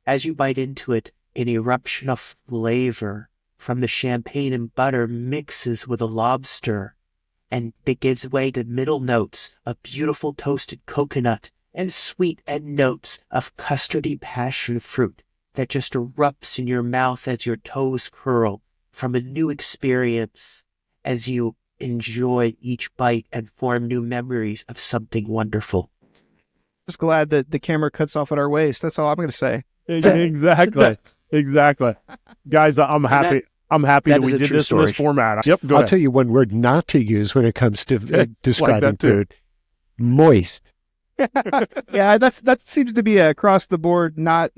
as you bite into it, an eruption of flavor from the champagne and butter mixes with the lobster, and it gives way to middle notes of beautiful toasted coconut and sweet end notes of custardy passion fruit that just erupts in your mouth as your toes curl from a new experience as you enjoy each bite and form new memories of something wonderful. Just glad that the camera cuts off at our waist. That's all I'm going to say. Exactly. Guys, I'm happy. I'm happy that we did this in this format. Yep, I'll tell you one word not to use when it comes to describing food. Moist. Yeah, that seems to be a across the board not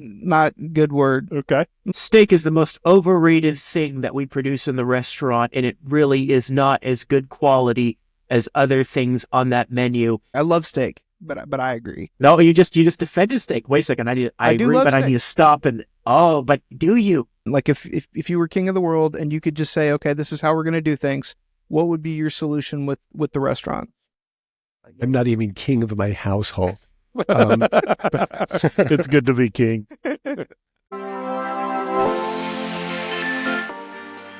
good word. Okay. Steak is the most overrated thing that we produce in the restaurant, and it really is not as good quality as other things on that menu. I love steak, but I agree. No, you just defended steak. Wait a second, I agree, but steak. I need to stop and but do you? Like if you were king of the world and you could just say, okay, this is how we're going to do things, what would be your solution with the restaurant? I'm not even king of my household. It's good to be king.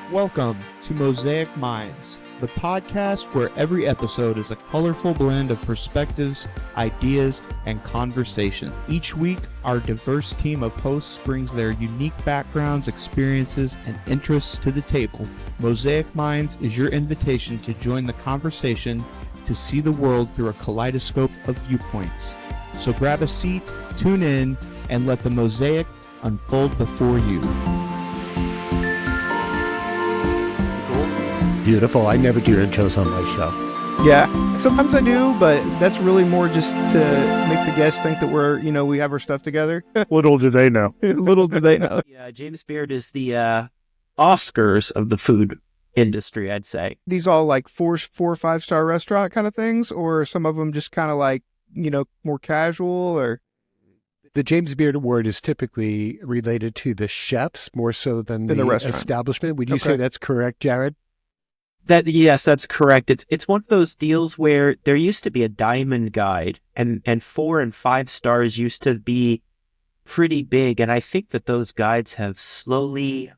Welcome to Mosaic Minds, the podcast where every episode is a colorful blend of perspectives, ideas, and conversation. Each week, our diverse team of hosts brings their unique backgrounds, experiences, and interests to the table. Mosaic Minds is your invitation to join the conversation, to see the world through a kaleidoscope of viewpoints. So grab a seat, tune in, and let the mosaic unfold before you. Beautiful. I never do intros on my show. Yeah, sometimes I do, but that's really more just to make the guests think that we have our stuff together. Little do they know. Little do they know. Yeah, James Beard is the Oscars of the food industry, I'd say. These all like 4 or 5 star restaurant kind of things, or some of them just kind of like, more casual, or... The James Beard Award is typically related to the chefs more so than the establishment. Would you say that's correct, Jared? Yes, that's correct. It's one of those deals where there used to be a diamond guide, and 4 and 5 stars used to be pretty big, and I think that those guides have slowly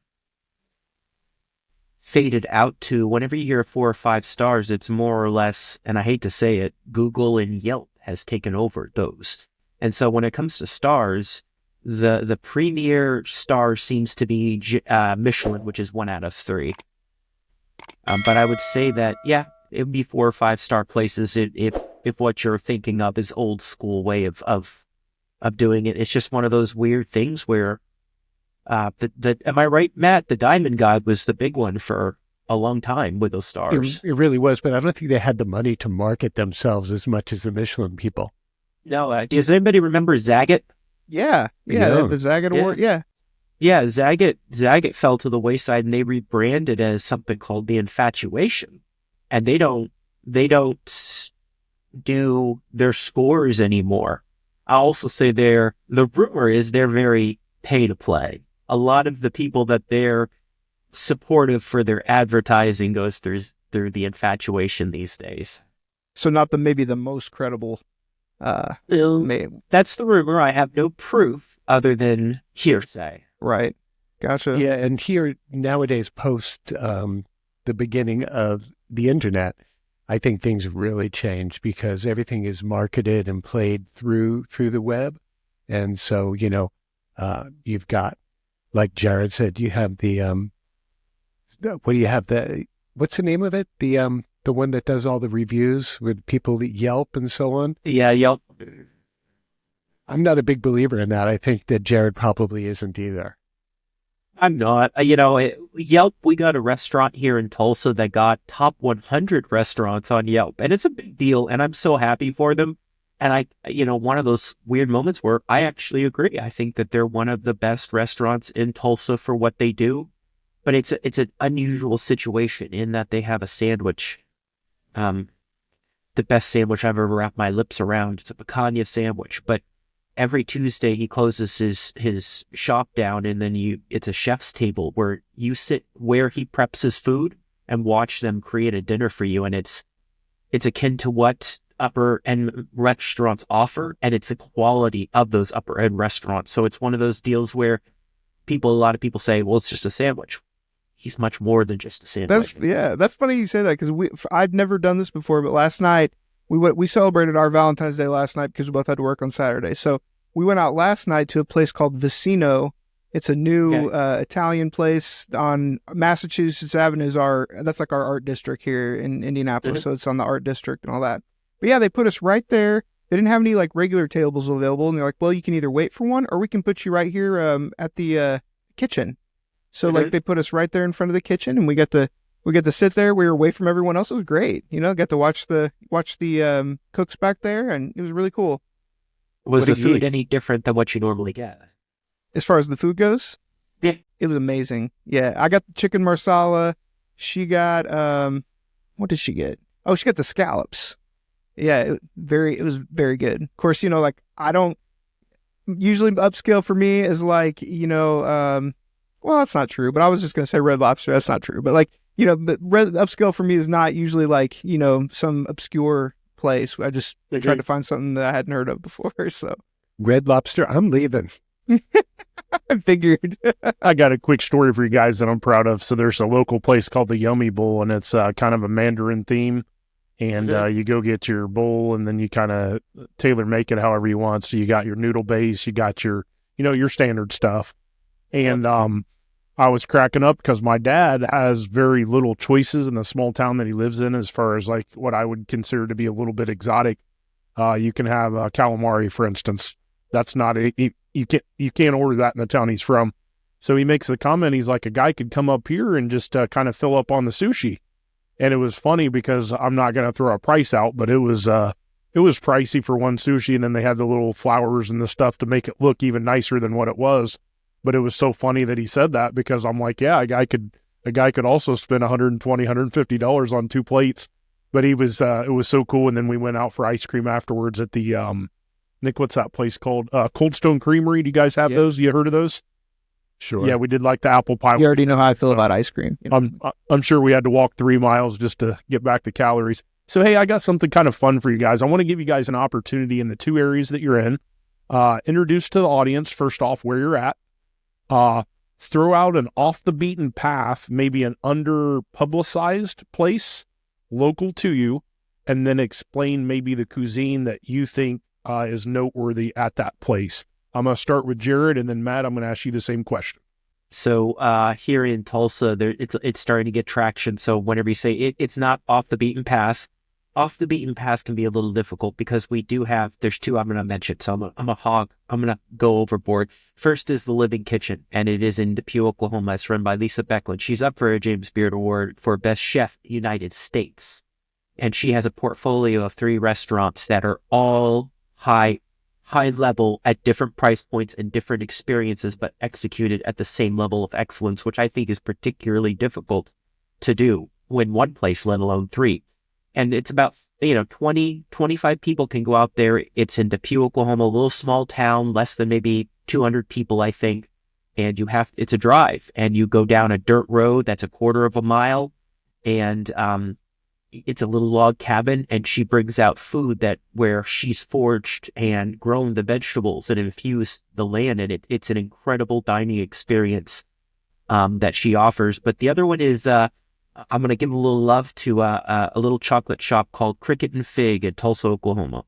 faded out to, whenever you hear 4 or 5 stars, it's more or less, and I hate to say it, Google and Yelp has taken over those. And so when it comes to stars, the premier star seems to be Michelin, which is 1 out of 3. But I would say that, yeah, it would be 4 or 5 star places if what you're thinking of is old school way of doing it. It's just one of those weird things where, am I right, Matt? The Diamond God was the big one for a long time with those stars. It really was, but I don't think they had the money to market themselves as much as the Michelin people. No, does anybody remember Zagat? Yeah, the Zagat Award, yeah. Yeah, Zagat fell to the wayside, and they rebranded as something called the Infatuation, and they don't do their scores anymore. I'll also say the rumor is they're very pay to play. A lot of the people that they're supportive for their advertising goes through the Infatuation these days. So not maybe the most credible. That's the rumor. I have no proof other than hearsay. Right. Gotcha. Yeah, and here nowadays, post the beginning of the internet, I think things really changed because everything is marketed and played through the web. And so, you've got, like Jared said, you have the, what's the name of it? The one that does all the reviews with people that Yelp and so on? Yeah, Yelp. I'm not a big believer in that. I think that Jared probably isn't either. I'm not. Yelp, we got a restaurant here in Tulsa that got top 100 restaurants on Yelp, and it's a big deal, and I'm so happy for them. And one of those weird moments where I actually agree. I think that they're one of the best restaurants in Tulsa for what they do, but it's an unusual situation in that they have a sandwich, the best sandwich I've ever wrapped my lips around. It's a picanha sandwich, but every Tuesday he closes his shop down, and then it's a chef's table where you sit where he preps his food and watch them create a dinner for you. And it's akin to what upper end restaurants offer, and it's the quality of those upper end restaurants. So it's one of those deals where a lot of people say, well, it's just a sandwich. He's much more than just a sandwich. That's funny you say that, because I've never done this before, but last night we celebrated our Valentine's Day last night because we both had to work on Saturday. So we went out last night to a place called Vicino. It's a new Italian place on Massachusetts Avenue. That's like our art district here in Indianapolis. So it's on the art district and all that. But yeah, they put us right there. They didn't have any like regular tables available. And they're like, well, you can either wait for one or we can put you right here at the kitchen. So like they put us right there in front of the kitchen, and we get to sit there. We were away from everyone else. It was great. Got to watch the cooks back there, and it was really cool. Was the food any different than what you normally get? As far as the food goes? Yeah. It was amazing. Yeah. I got the chicken marsala. She got, what did she get? Oh, she got the scallops. Yeah. It was very good. Of course, like I don't usually upscale for me is like, well, that's not true, but I was just going to say Red Lobster. That's not true. But like, but upscale for me is not usually like, some obscure place. I just tried to find something that I hadn't heard of before. So Red Lobster, I'm leaving. I figured. I got a quick story for you guys that I'm proud of. So there's a local place called the Yummy Bowl, and it's kind of a Mandarin theme. And you go get your bowl, and then you kind of tailor make it however you want. So you got your noodle base, you got your, your standard stuff. And I was cracking up because my dad has very little choices in the small town that he lives in as far as like what I would consider to be a little bit exotic. You can have calamari, for instance. That's not you can't order that in the town he's from. So he makes the comment, he's like, a guy could come up here and just kind of fill up on the sushi. And it was funny because I'm not going to throw a price out, but it was pricey for one sushi. And then they had the little flowers and the stuff to make it look even nicer than what it was. But it was so funny that he said that, because I'm like, yeah, a guy could also spend $120, $150 on 2 plates. But it was so cool. And then we went out for ice cream afterwards at the, Nick, what's that place called? Cold Stone Creamery. Do you guys have those? You heard of those? Sure. Yeah, we did like the apple pie. You already know how I feel about ice cream. I'm sure we had to walk 3 miles just to get back the calories. So, hey, I got something kind of fun for you guys. I want to give you guys an opportunity in the 2 areas that you're in. Introduce to the audience, first off, where you're at. Throw out an off the beaten path, maybe an under publicized place local to you, and then explain maybe the cuisine that you think is noteworthy at that place. I'm going to start with Jared, and then Matt, I'm going to ask you the same question. So here in Tulsa, it's starting to get traction. So whenever you say it's not off the beaten path can be a little difficult because there's 2 I'm going to mention. So I'm going to go overboard. First is the Living Kitchen, and it is in Depew, Oklahoma. It's run by Lisa Becklin. She's up for a James Beard Award for Best Chef United States. And she has a portfolio of 3 restaurants that are all high level at different price points and different experiences, but executed at the same level of excellence, which I think is particularly difficult to do when one place, let alone 3. And it's about, 20, 25 people can go out there. It's in Depew, Oklahoma, a little small town, less than maybe 200 people, I think. And it's a drive, and you go down a dirt road that's a 1/4 of a mile, and it's a little log cabin, and she brings out food where she's foraged and grown the vegetables and infused the land, and it's an incredible dining experience that she offers. But the other one is I'm going to give a little love to a little chocolate shop called Cricket and Fig in Tulsa, Oklahoma.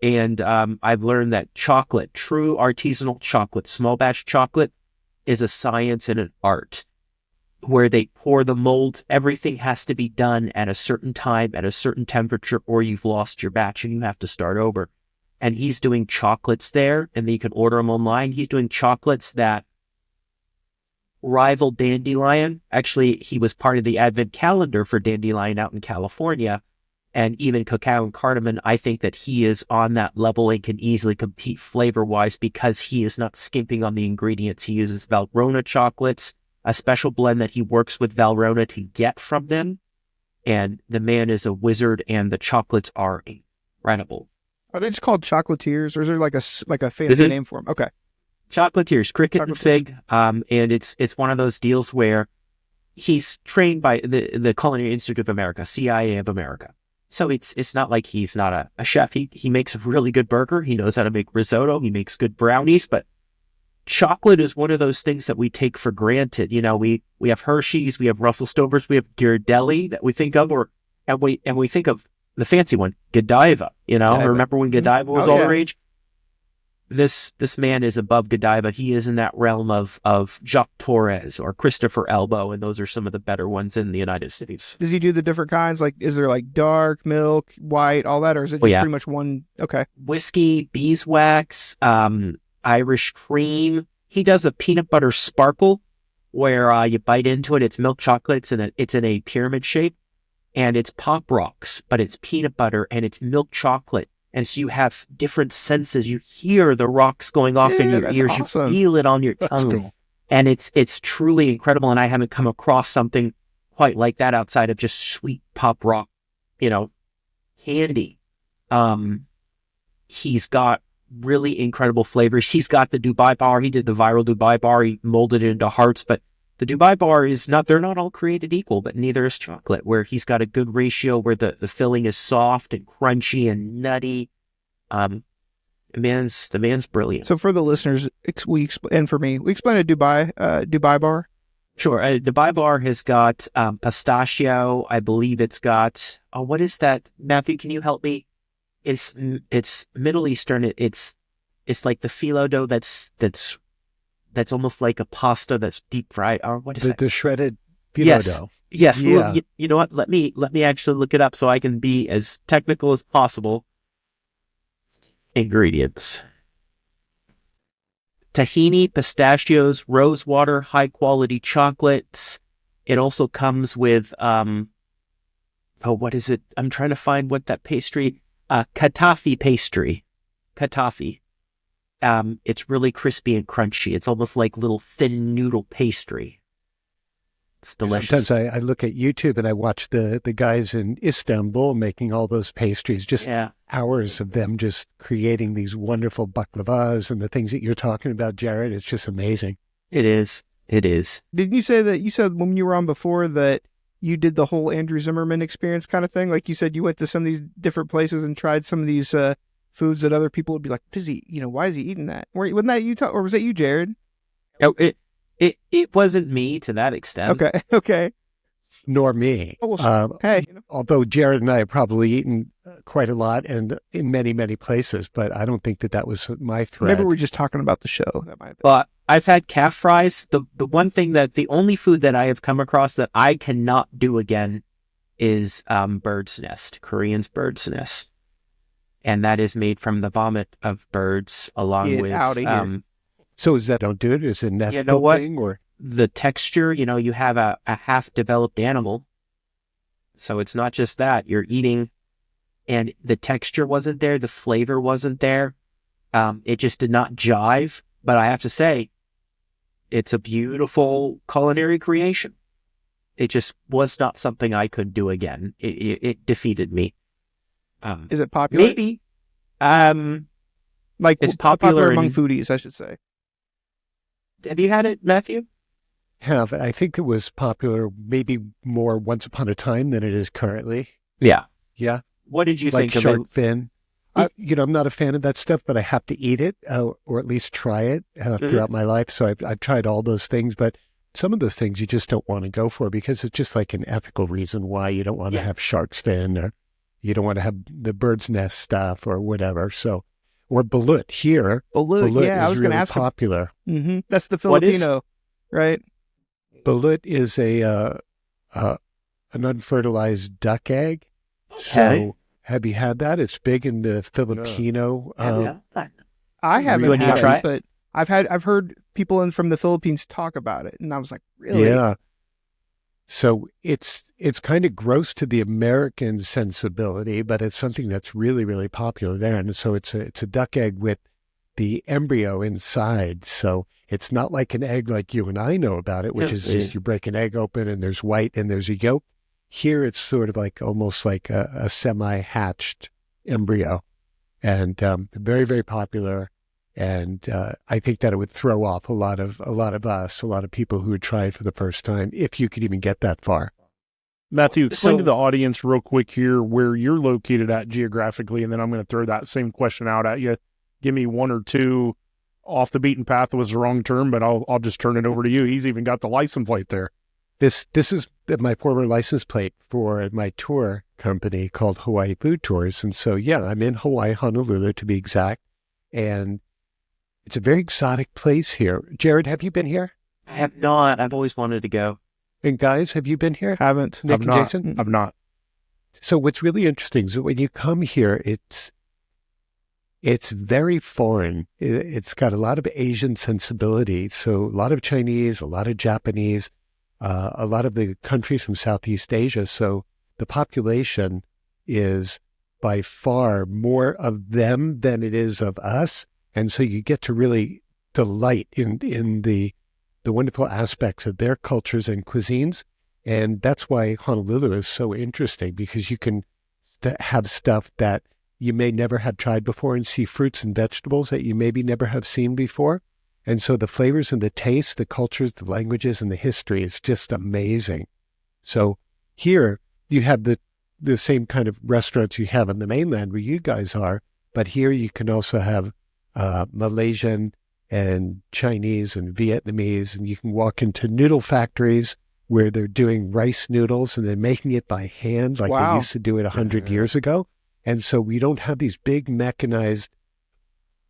And I've learned that chocolate, true artisanal chocolate, small batch chocolate, is a science and an art. Where they pour the mold, everything has to be done at a certain time, at a certain temperature, or you've lost your batch and you have to start over. And he's doing chocolates there, and then you can order them online. He's doing chocolates that rival Dandelion. Actually, he was part of the advent calendar for Dandelion out in California, and even Cacao and Cardamom. I think that he is on that level and can easily compete flavor-wise because he is not skimping on the ingredients. He uses Valrhona chocolates, a special blend that he works with Valrhona to get from them. And the man is a wizard, and the chocolates are incredible. Are they just called chocolatiers, or is there like a fancy name for them? Okay. Chocolatiers, Cricket and Fig. And it's one of those deals where he's trained by the Culinary Institute of America, CIA of America. So it's not like he's not a chef. He makes a really good burger. He knows how to make risotto. He makes good brownies. But chocolate is one of those things that we take for granted. You know, we have Hershey's, we have Russell Stover's, we have Ghirardelli that we think of, and we think of the fancy one, Godiva. You know, Godiva. remember when Godiva was Oh, all yeah. the rage? This man is above Godiva. He is in that realm of Jacques Torres or Christopher Elbow, and those are some of the better ones in the United States. Does he do the different kinds? Like, is there like dark, milk, white, all that, or is it Oh, just yeah. pretty much one? Okay. Whiskey, beeswax, Irish cream. He does a peanut butter sparkle where you bite into it. It's milk chocolate. It's in a pyramid shape, and it's Pop Rocks, but it's peanut butter and it's milk chocolate. And so you have different senses. You hear the rocks going off in Yeah, your that's ears. awesome. You feel it on your That's tongue. cool. And it's truly incredible. And I haven't come across something quite like that outside of just sweet pop rock, candy. He's got really incredible flavors. He's got the Dubai bar. He did the viral Dubai bar. He molded it into hearts, but the Dubai bar they're not all created equal, but neither is chocolate, where he's got a good ratio where the filling is soft and crunchy and nutty. The man's brilliant. So for the listeners, and for me, we explain a Dubai bar. Sure. Dubai bar has got pistachio. I believe it's got, what is that? Matthew, can you help me? It's Middle Eastern. It's like the phyllo dough that's almost like a pasta that's deep fried. Or what is that? The shredded phyllo Yes. dough. Yes. Yeah. Well, you know what? Let me actually look it up so I can be as technical as possible. Ingredients: tahini, pistachios, rose water, high quality chocolates. It also comes with what is it? I'm trying to find what that pastry. Katafi pastry. Katafi. It's really crispy and crunchy. It's almost like little thin noodle pastry. It's delicious. Sometimes I look at YouTube and I watch the guys in Istanbul making all those pastries, just Yeah. hours of them just creating these wonderful baklavas and the things that you're talking about, Jared. It's just amazing. It is. It is. Didn't you say that you said when you were on before that you did the whole Andrew Zimmerman experience kind of thing? Like you said, you went to some of these different places and tried some of these foods that other people would be like, "What is he? Why is he eating that?" Wasn't that you? Or was that you, Jared? Oh, it wasn't me to that extent. Okay. Nor me. Oh, well, hey, Although Jared and I have probably eaten quite a lot and in many, many places, but I don't think that was my thread. maybe we're just talking about the show. That might have been. But I've had calf fries. The only food that I have come across that I cannot do again is bird's nest, Korean's bird's nest. And that is made from the vomit of birds along Get with outta here. So is that don't do it? Is it an ethical You know what? thing or? The texture. You have a half-developed animal. So it's not just that. You're eating, and the texture wasn't there. The flavor wasn't there. It just did not jive. But I have to say, it's a beautiful culinary creation. It just was not something I could do again. It defeated me. Is it popular? Maybe. Like it's popular popular among in- foodies, I should say. Have you had it, Matthew? Have. I think it was popular maybe more once upon a time than it is currently. Yeah. Yeah. What did you Like think of shark it? fin. I'm not a fan of that stuff, but I have to eat it or at least try it throughout my life. So I've tried all those things, but some of those things you just don't want to go for because it's just like an ethical reason why you don't want to have shark's fin or you don't want to have the bird's nest stuff or whatever. So, or balut here. Balut yeah, is I was going to really ask. popular. Mm-hmm. That's the What is- Filipino, right? Balut is an unfertilized duck egg. So Okay. have you had that? It's big in the Filipino. I haven't When you had try it, but I've heard people from the Philippines talk about it, and I was like, really? Yeah. So it's kind of gross to the American sensibility, but it's something that's really, really popular there. And so it's a duck egg with the embryo inside. So it's not like an egg like you and I know about it, which is just you break an egg open and there's white and there's a yolk. Here it's sort of like almost like a semi-hatched embryo, and very, very popular. And I think that it would throw off a lot of people who would try it for the first time, if you could even get that far. Matthew, explain to So the audience real quick here where you're located at geographically, and then I'm going to throw that same question out at you. Give me one or two. Off the beaten path was the wrong term, but I'll just turn it over to you. He's even got the license plate there. This is my former license plate for my tour company called Hawaii Food Tours. And so, yeah, I'm in Hawaii, Honolulu to be exact. And it's a very exotic place here. Jared, have you been here? I have not. I've always wanted to go. And guys, have you been here? Haven't. Nick I've and not. Jason? I've not. So what's really interesting is that when you come here, it's very foreign. It's got a lot of Asian sensibility. So a lot of Chinese, a lot of Japanese, a lot of the countries from Southeast Asia. So the population is by far more of them than it is of us. And so you get to really delight in the wonderful aspects of their cultures and cuisines. And that's why Honolulu is so interesting, because you can have stuff that you may never have tried before and see fruits and vegetables that you maybe never have seen before. And so the flavors and the taste, the cultures, the languages, and the history is just amazing. So here you have the same kind of restaurants you have on the mainland where you guys are, but here you can also have Malaysian and Chinese and Vietnamese, and you can walk into noodle factories where they're doing rice noodles and they're making it by hand like Wow. they used to do it 100 years ago. And so we don't have these big mechanized,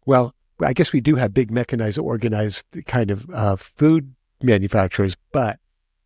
well, I guess we do have big mechanized, organized kind of food manufacturers, but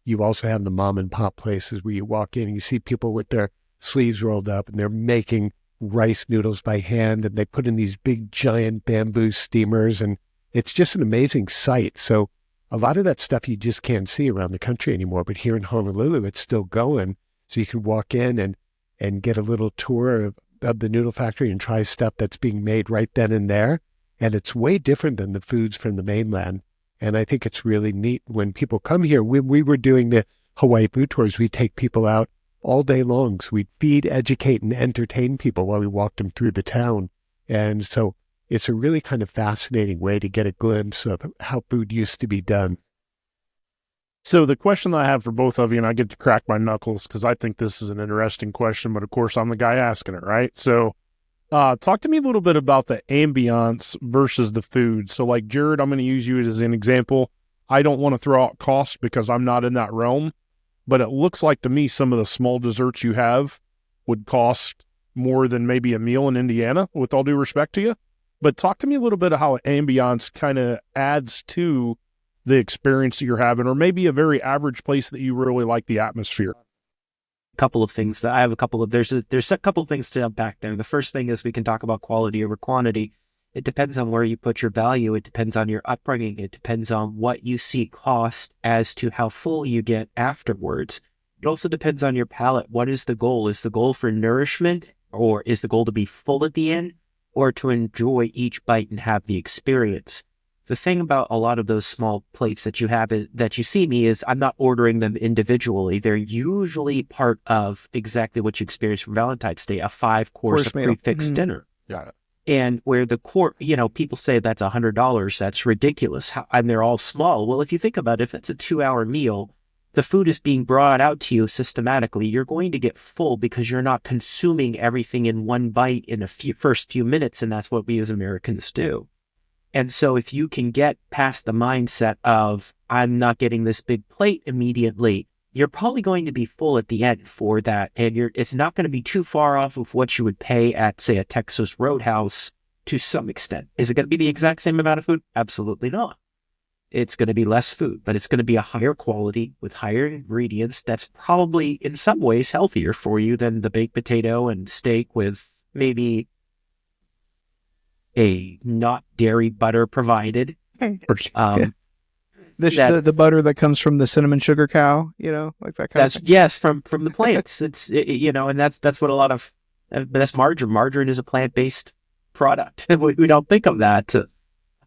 you also have the mom and pop places where you walk in and you see people with their sleeves rolled up and they're making rice noodles by hand, and they put in these big giant bamboo steamers, and it's just an amazing sight. So a lot of that stuff you just can't see around the country anymore, but here in Honolulu, it's still going. So you can walk in and get a little tour of the noodle factory and try stuff that's being made right then and there. And it's way different than the foods from the mainland. And I think it's really neat when people come here. When we were doing the Hawaii food tours, we take people out all day long. So we'd feed, educate, and entertain people while we walked them through the town. And so it's a really kind of fascinating way to get a glimpse of how food used to be done. So the question that I have for both of you, and I get to crack my knuckles because I think this is an interesting question, but of course I'm the guy asking it, right? So talk to me a little bit about the ambiance versus the food. So like Jared, I'm going to use you as an example. I don't want to throw out cost because I'm not in that realm, but it looks like to me some of the small desserts you have would cost more than maybe a meal in Indiana, with all due respect to you. But talk to me a little bit of how ambiance kind of adds to the experience that you're having, or maybe a very average place that you really like the atmosphere. Couple of things that I have there's a couple of things to unpack there. The first thing is we can talk about quality over quantity. It depends on where you put your value. It depends on your upbringing. It depends on what you see cost as to how full you get afterwards. It also depends on your palate. What is the goal? Is the goal for nourishment, or is the goal to be full at the end, or to enjoy each bite and have the experience? The thing about a lot of those small plates that you have that you see me is I'm not ordering them individually. They're usually part of exactly what you experience for Valentine's Day, a 5-course Meal. prefix dinner. Got it. And where the people say that's $100, that's ridiculous, and they're all small. Well, if you think about it, if it's a 2-hour meal, the food is being brought out to you systematically. You're going to get full because you're not consuming everything in one bite in first few minutes, and that's what we as Americans do. And so if you can get past the mindset of, I'm not getting this big plate immediately, you're probably going to be full at the end for that. And it's not going to be too far off of what you would pay at, say, a Texas Roadhouse to some extent. Is it going to be the exact same amount of food? Absolutely not. It's going to be less food, but it's going to be a higher quality with higher ingredients. That's probably in some ways healthier for you than the baked potato and steak with maybe a not dairy butter provided. The butter that comes from the cinnamon sugar cow, like that kind of thing. Yes, from the plants. And that's what a lot of, but that's margarine. Margarine is a plant-based product. We don't think of that.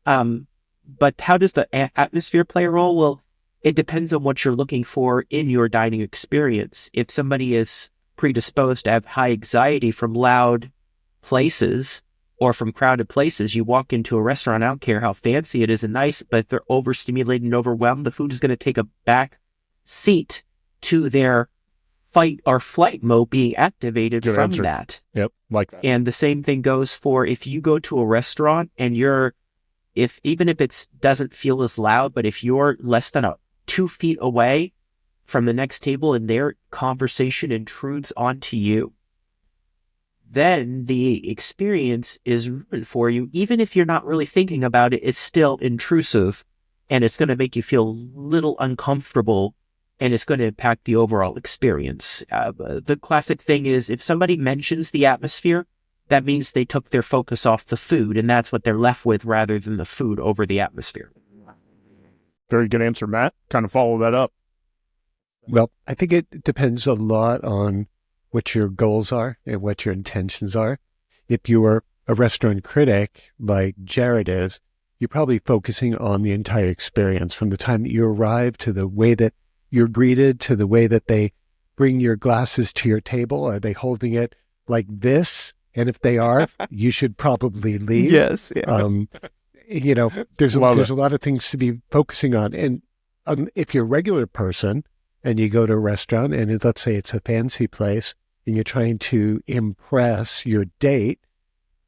But how does the atmosphere play a role? Well, it depends on what you're looking for in your dining experience. If somebody is predisposed to have high anxiety from loud places or from crowded places, you walk into a restaurant, I don't care how fancy it is and nice, but if they're overstimulated and overwhelmed, the food is going to take a back seat to their fight or flight mode being activated Good from answer. that. Yep, like that. And the same thing goes for if you go to a restaurant and even if it doesn't feel as loud, but if you're less than 2 feet away from the next table and their conversation intrudes onto you, then the experience is ruined for you. Even if you're not really thinking about it, it's still intrusive, and it's going to make you feel a little uncomfortable, and it's going to impact the overall experience. The classic thing is if somebody mentions the atmosphere, that means they took their focus off the food, and that's what they're left with rather than the food over the atmosphere. Very good answer, Matt. Kind of follow that up. Well, I think it depends a lot on what your goals are and what your intentions are. If you are a restaurant critic like Jared is, you're probably focusing on the entire experience from the time that you arrive to the way that you're greeted to the way that they bring your glasses to your table. Are they holding it like this? And if they are, you should probably leave. Yes. Yeah. There's a Love it. lot of things to be focusing on. And if you're a regular person and you go to a restaurant and let's say it's a fancy place and you're trying to impress your date,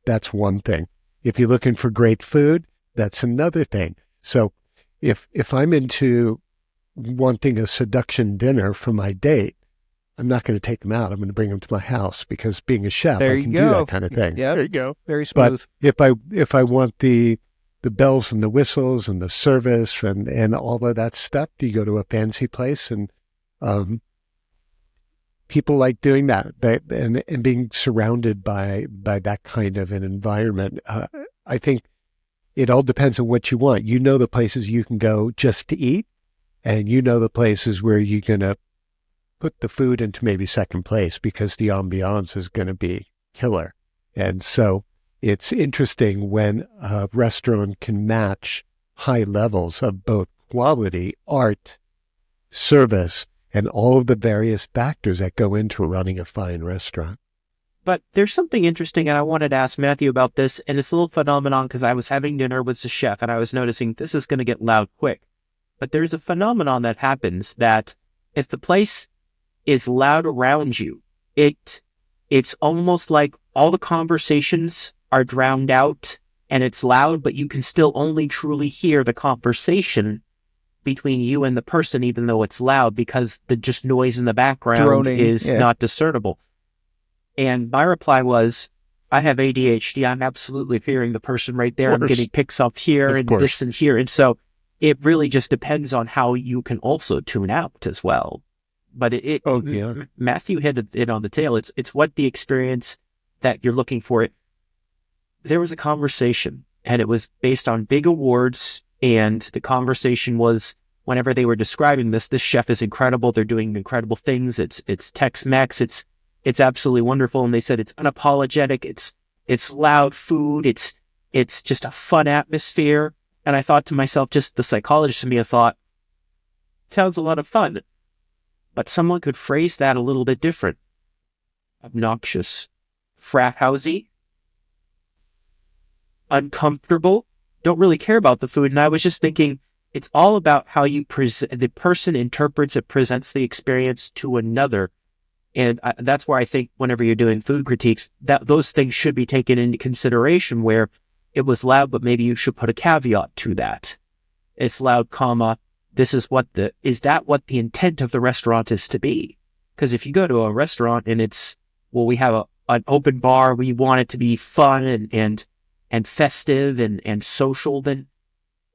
that's one thing. If you're looking for great food, that's another thing. So if I'm into wanting a seduction dinner for my date, I'm not going to take them out. I'm going to bring them to my house because being a chef, There I you can go. do that kind of thing. Yeah. There you go. Very smooth. But if I want the bells and the whistles and the service and all of that stuff, you go to a fancy place and people like doing that and being surrounded by that kind of an environment. I think it all depends on what you want. You know the places you can go just to eat, and you know the places where you're going to put the food into maybe second place because the ambiance is going to be killer. And so it's interesting when a restaurant can match high levels of both quality, art, service, and all of the various factors that go into running a fine restaurant. But there's something interesting, and I wanted to ask Matthew about this, and it's a little phenomenon because I was having dinner with the chef, and I was noticing this is going to get loud quick. But there's a phenomenon that happens that if the place is loud around you, it's almost like all the conversations are drowned out, and it's loud, but you can still only truly hear the conversation between you and the person, even though it's loud, because the just noise in the background Droning, is yeah. not discernible. And my reply was, I have ADHD. I'm absolutely hearing the person right there. I'm course. getting picks up here Of and course. this and here. And so it really just depends on how you can also tune out as well. But Oh, yeah. Matthew hit it on the tail. It's what the experience that you're looking for. There was a conversation, and it was based on big awards. And the conversation was, whenever they were describing this chef is incredible. They're doing incredible things. It's Tex-Mex. It's absolutely wonderful. And they said it's unapologetic. It's loud food. It's just a fun atmosphere. And I thought to myself, just the psychologist in me, I thought, sounds a lot of fun. But someone could phrase that a little bit different. Obnoxious, frat housey, uncomfortable, don't really care about the food. And I was just thinking, it's all about how you the person interprets it, presents the experience to another. And that's where I think whenever you're doing food critiques, that those things should be taken into consideration, where it was loud, but maybe you should put a caveat to that. It's loud, comma, this is is that what the intent of the restaurant is to be? Because if you go to a restaurant and we have an open bar, we want it to be fun and festive and social, then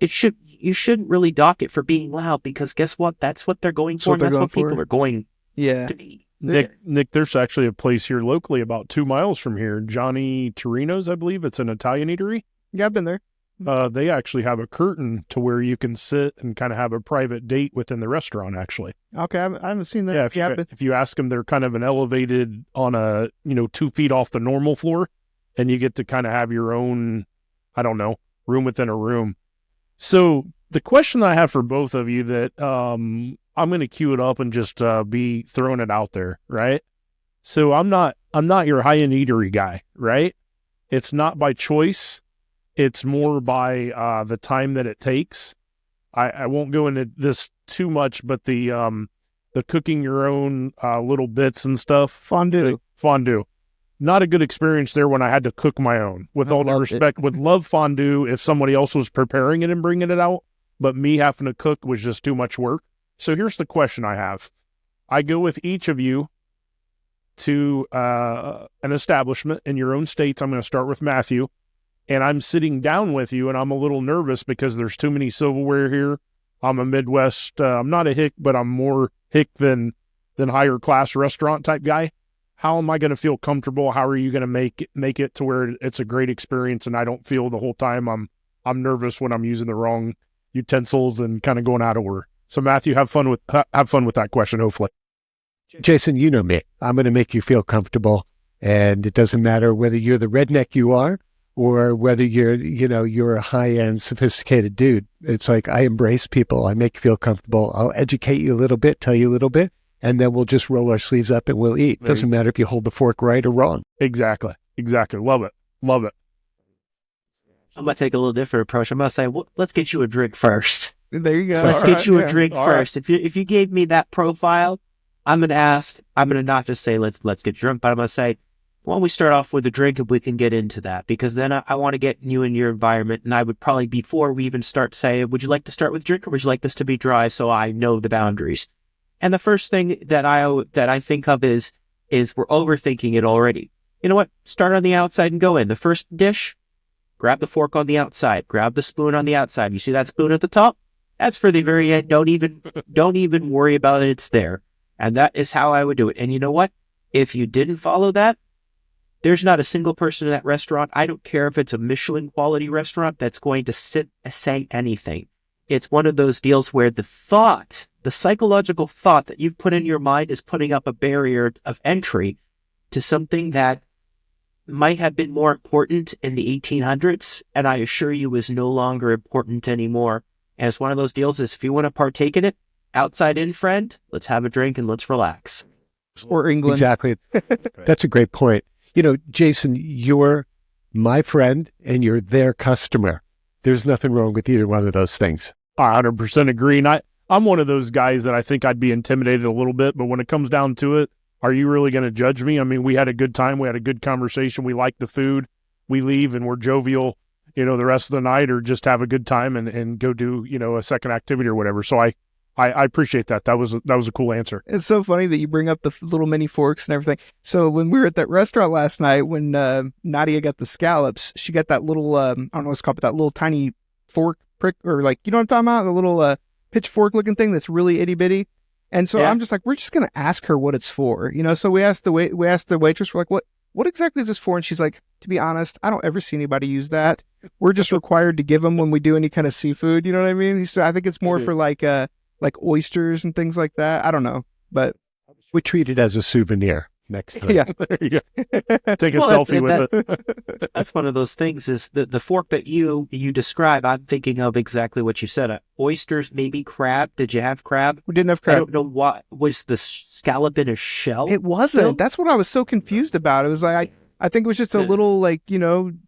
you shouldn't really dock it for being loud, because guess what? That's what they're going for, and that's what people are going Yeah. to be. Nick, there's actually a place here locally about 2 miles from here, Johnny Torino's, I believe. It's an Italian eatery. Yeah, I've been there. They actually have a curtain to where you can sit and kind of have a private date within the restaurant, actually. Okay, I haven't seen that. Yeah, if you ask them, they're kind of an elevated on 2 feet off the normal floor, and you get to kind of have your own, I don't know, room within a room. So the question I have for both of you that I'm going to cue it up and just be throwing it out there, right? So I'm not your high-end eatery guy, right? It's not by choice. It's more by the time that it takes. I won't go into this too much, but the the cooking your own little bits and stuff. Fondue. Fondue. Not a good experience there when I had to cook my own. With all due respect, would love fondue if somebody else was preparing it and bringing it out, but me having to cook was just too much work. So here's the question I have. I go with each of you to an establishment in your own states. I'm going to start with Matthew, and I'm sitting down with you, and I'm a little nervous because there's too many silverware here. I'm a Midwest, I'm not a hick, but I'm more hick than higher class restaurant type guy. How am I going to feel comfortable? How are you going to make it to where it's a great experience and I don't feel the whole time I'm nervous when I'm using the wrong utensils and kind of going out of order? So Matthew, have fun with that question, hopefully. Jason, you know me. I'm going to make you feel comfortable, and it doesn't matter whether you're the redneck you are or whether you're a high-end sophisticated dude. It's like I embrace people. I make you feel comfortable. I'll educate you a little bit, tell you a little bit, and then we'll just roll our sleeves up and we'll eat. Doesn't matter if you hold the fork right or wrong. Exactly. Love it. I'm going to take a little different approach. I'm going to say, well, let's get you a drink first. There you go. Let's get you a drink All first. If you gave me that profile, I'm going to not just say, let's get drunk, but I'm going to say, why don't we start off with a drink if we can get into that? Because then I want to get you in your environment, and I would probably, before we even start, say, would you like to start with drink or would you like this to be dry so I know the boundaries? And the first thing that I think of is we're overthinking it already. You know what? Start on the outside and go in. The first dish, grab the fork on the outside, grab the spoon on the outside. You see that spoon at the top? That's for the very end. Don't even worry about it. It's there. And that is how I would do it. And you know what? If you didn't follow that, there's not a single person in that restaurant. I don't care if it's a Michelin quality restaurant that's going to say anything. It's one of those deals where the psychological thought that you've put in your mind is putting up a barrier of entry to something that might have been more important in the 1800s, and I assure you is no longer important anymore. And it's one of those deals is if you want to partake in it, outside in, friend, let's have a drink and let's relax. Or England. Exactly. That's a great point. Jason, you're my friend and you're their customer. There's nothing wrong with either one of those things. I 100% agree. And I'm one of those guys that I think I'd be intimidated a little bit, but when it comes down to it, are you really going to judge me? I mean, we had a good time. We had a good conversation. We liked the food. We leave and we're jovial, the rest of the night, or just have a good time and go do, a second activity or whatever. So I appreciate that. That was a cool answer. It's so funny that you bring up the little mini forks and everything. So when we were at that restaurant last night, when Nadia got the scallops, she got that little, I don't know what's called, but that little tiny fork prick, or like, you know what I'm talking about? The little pitchfork looking thing that's really itty bitty. And so I'm just like, we're just going to ask her what it's for, So we asked the waitress, we're like, what exactly is this for? And she's like, to be honest, I don't ever see anybody use that. We're just required to give them when we do any kind of seafood. You know what I mean? He said, I think it's more for like oysters and things like that. I don't know, but we treat it as a souvenir next time. Yeah. There you go. Take a selfie with it. That's one of those things is the fork that you describe. I'm thinking of exactly what you said. Oysters, maybe crab. Did you have crab? We didn't have crab. I don't know what was the scallop in a shell. It wasn't. Still? That's what I was so confused about. It was like, I think it was just a little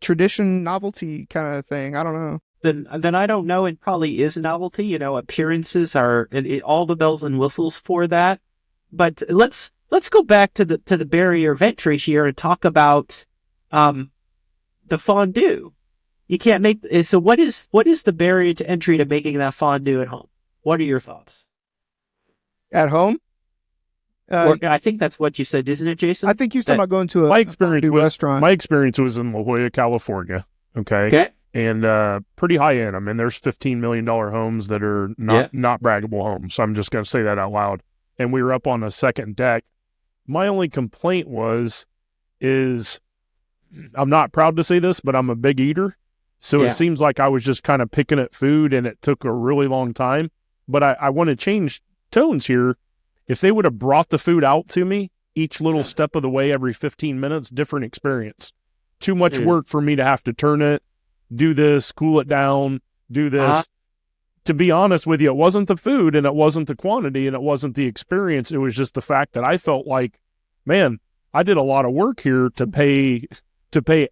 tradition novelty kind of thing. I don't know. Then I don't know. It probably is a novelty. Appearances are all the bells and whistles for that. But let's go back to the barrier of entry here and talk about the fondue. You can't make so. What is the barrier to entry to making that fondue at home? What are your thoughts? At home? I think that's what you said, isn't it, Jason? I think you said about going to my experience restaurant. My experience was in La Jolla, California. Okay. And pretty high end. I mean, there's $15 million homes that are not braggable homes. So I'm just going to say that out loud. And we were up on the second deck. My only complaint is I'm not proud to say this, but I'm a big eater. So it seems like I was just kind of picking at food and it took a really long time. But I want to change tones here. If they would have brought the food out to me each little step of the way every 15 minutes, different experience. Too much work for me to have to turn it, do this, cool it down, do this. To be honest with you, it wasn't the food and it wasn't the quantity and it wasn't the experience. It was just the fact that I felt like, man, I did a lot of work here to pay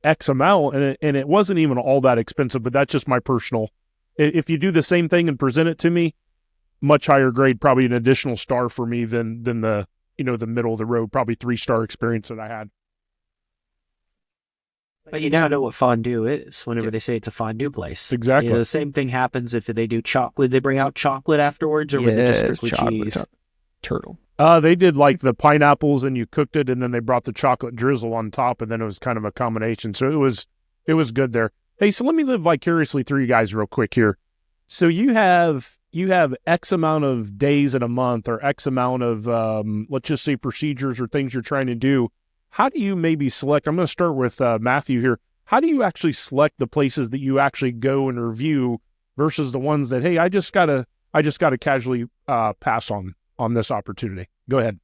X amount and it wasn't even all that expensive, but that's just my personal. If you do the same thing and present it to me, much higher grade, probably an additional star for me than the, the middle of the road, probably 3-star experience that I had. But you now know what fondue is whenever they say it's a fondue place. Exactly. The same thing happens if they do chocolate. They bring out chocolate afterwards, or was it just strictly cheese? Turtle. They did like the pineapples and you cooked it, and then they brought the chocolate drizzle on top, and then it was kind of a combination. So it was good there. Hey, so let me live vicariously through you guys real quick here. So you have X amount of days in a month, or X amount of let's just say procedures or things you're trying to do. How do you maybe select? I'm going to start with Matthew here. How do you actually select the places that you actually go and review versus the ones that, hey, I just gotta casually pass on this opportunity? Go ahead.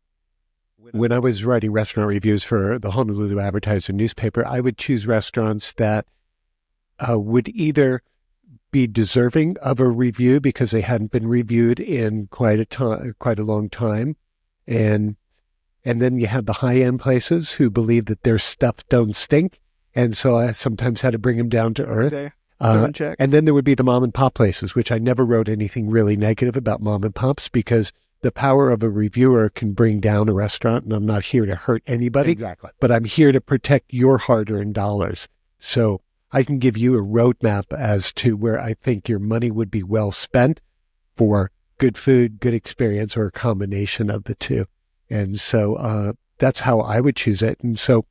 When I was writing restaurant reviews for the Honolulu Advertiser newspaper, I would choose restaurants that would either be deserving of a review because they hadn't been reviewed in quite a long time, and then you have the high-end places who believe that their stuff don't stink, and so I sometimes had to bring them down to earth. And then there would be the mom-and-pop places, which I never wrote anything really negative about mom-and-pops because the power of a reviewer can bring down a restaurant, and I'm not here to hurt anybody. Exactly. But I'm here to protect your hard-earned dollars. So I can give you a roadmap as to where I think your money would be well spent for good food, good experience, or a combination of the two. And so that's how I would choose it. And so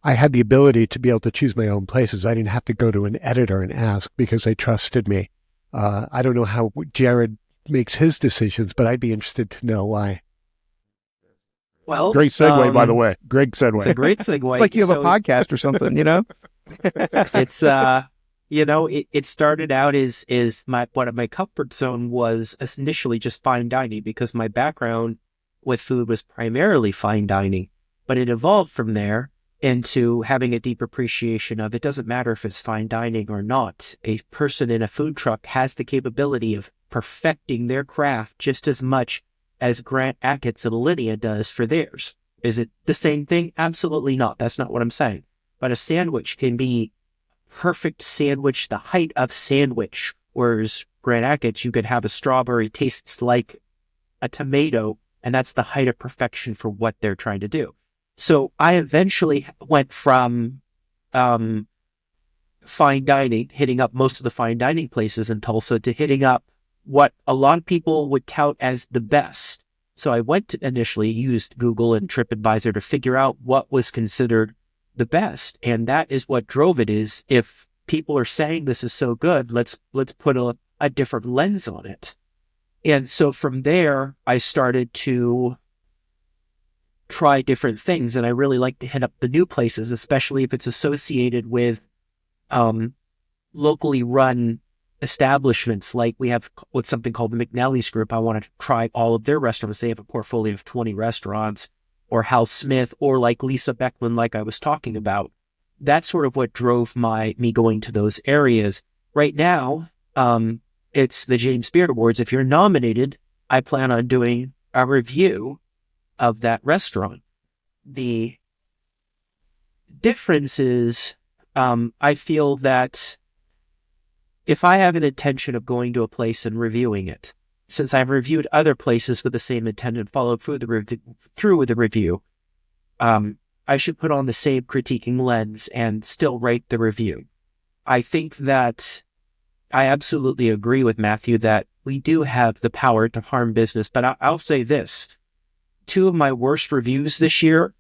I had the ability to be able to choose my own places. I didn't have to go to an editor and ask because they trusted me. I don't know how Jared makes his decisions, but I'd be interested to know why. Well, great segue, by the way. Great segue. It's a great segue. It's like you have a podcast or something, It's it started out as one of my comfort zone was initially just fine dining because my background with food was primarily fine dining, but it evolved from there into having a deep appreciation of it doesn't matter if it's fine dining or not. A person in a food truck has the capability of perfecting their craft just as much as Grant Achatz and Alinea does for theirs. Is it the same thing? Absolutely not. That's not what I'm saying. But a sandwich can be perfect sandwich, the height of sandwich, whereas Grant Achatz, you could have a strawberry tastes like a tomato, and that's the height of perfection for what they're trying to do. So I eventually went from fine dining, hitting up most of the fine dining places in Tulsa, to hitting up what a lot of people would tout as the best. So I initially used Google and TripAdvisor to figure out what was considered the best. And that is what drove it is if people are saying this is so good, let's put a different lens on it. And so from there, I started to try different things. And I really like to hit up the new places, especially if it's associated with locally run establishments. Like we have with something called the McNally's Group. I want to try all of their restaurants. They have a portfolio of 20 restaurants, or Hal Smith, or like Lisa Beckman, like I was talking about. That's sort of what drove me going to those areas. Right now, it's the James Beard Awards. If you're nominated, I plan on doing a review of that restaurant. The difference is, I feel that if I have an intention of going to a place and reviewing it, since I've reviewed other places with the same intent and followed through with the review, I should put on the same critiquing lens and still write the review. I think that I absolutely agree with Matthew that we do have the power to harm business, but I'll say this. 2 of my worst reviews this year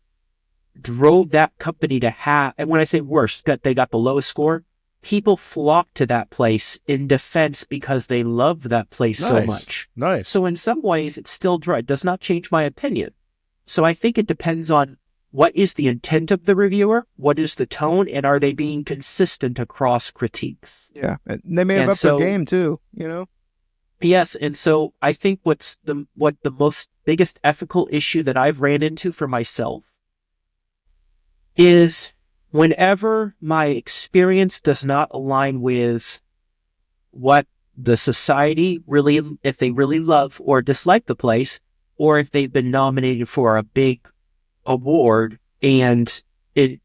drove that company to have, and when I say worst, that they got the lowest score, people flocked to that place in defense because they loved that place so much. Nice. So in some ways, it's still dry. It does not change my opinion. So I think it depends on what is the intent of the reviewer, what is the tone, and are they being consistent across critiques? Yeah, and they may have upped their game too, Yes, and so I think what the most biggest ethical issue that I've ran into for myself is whenever my experience does not align with what the society really, if they really love or dislike the place, or if they've been nominated for a big award and it,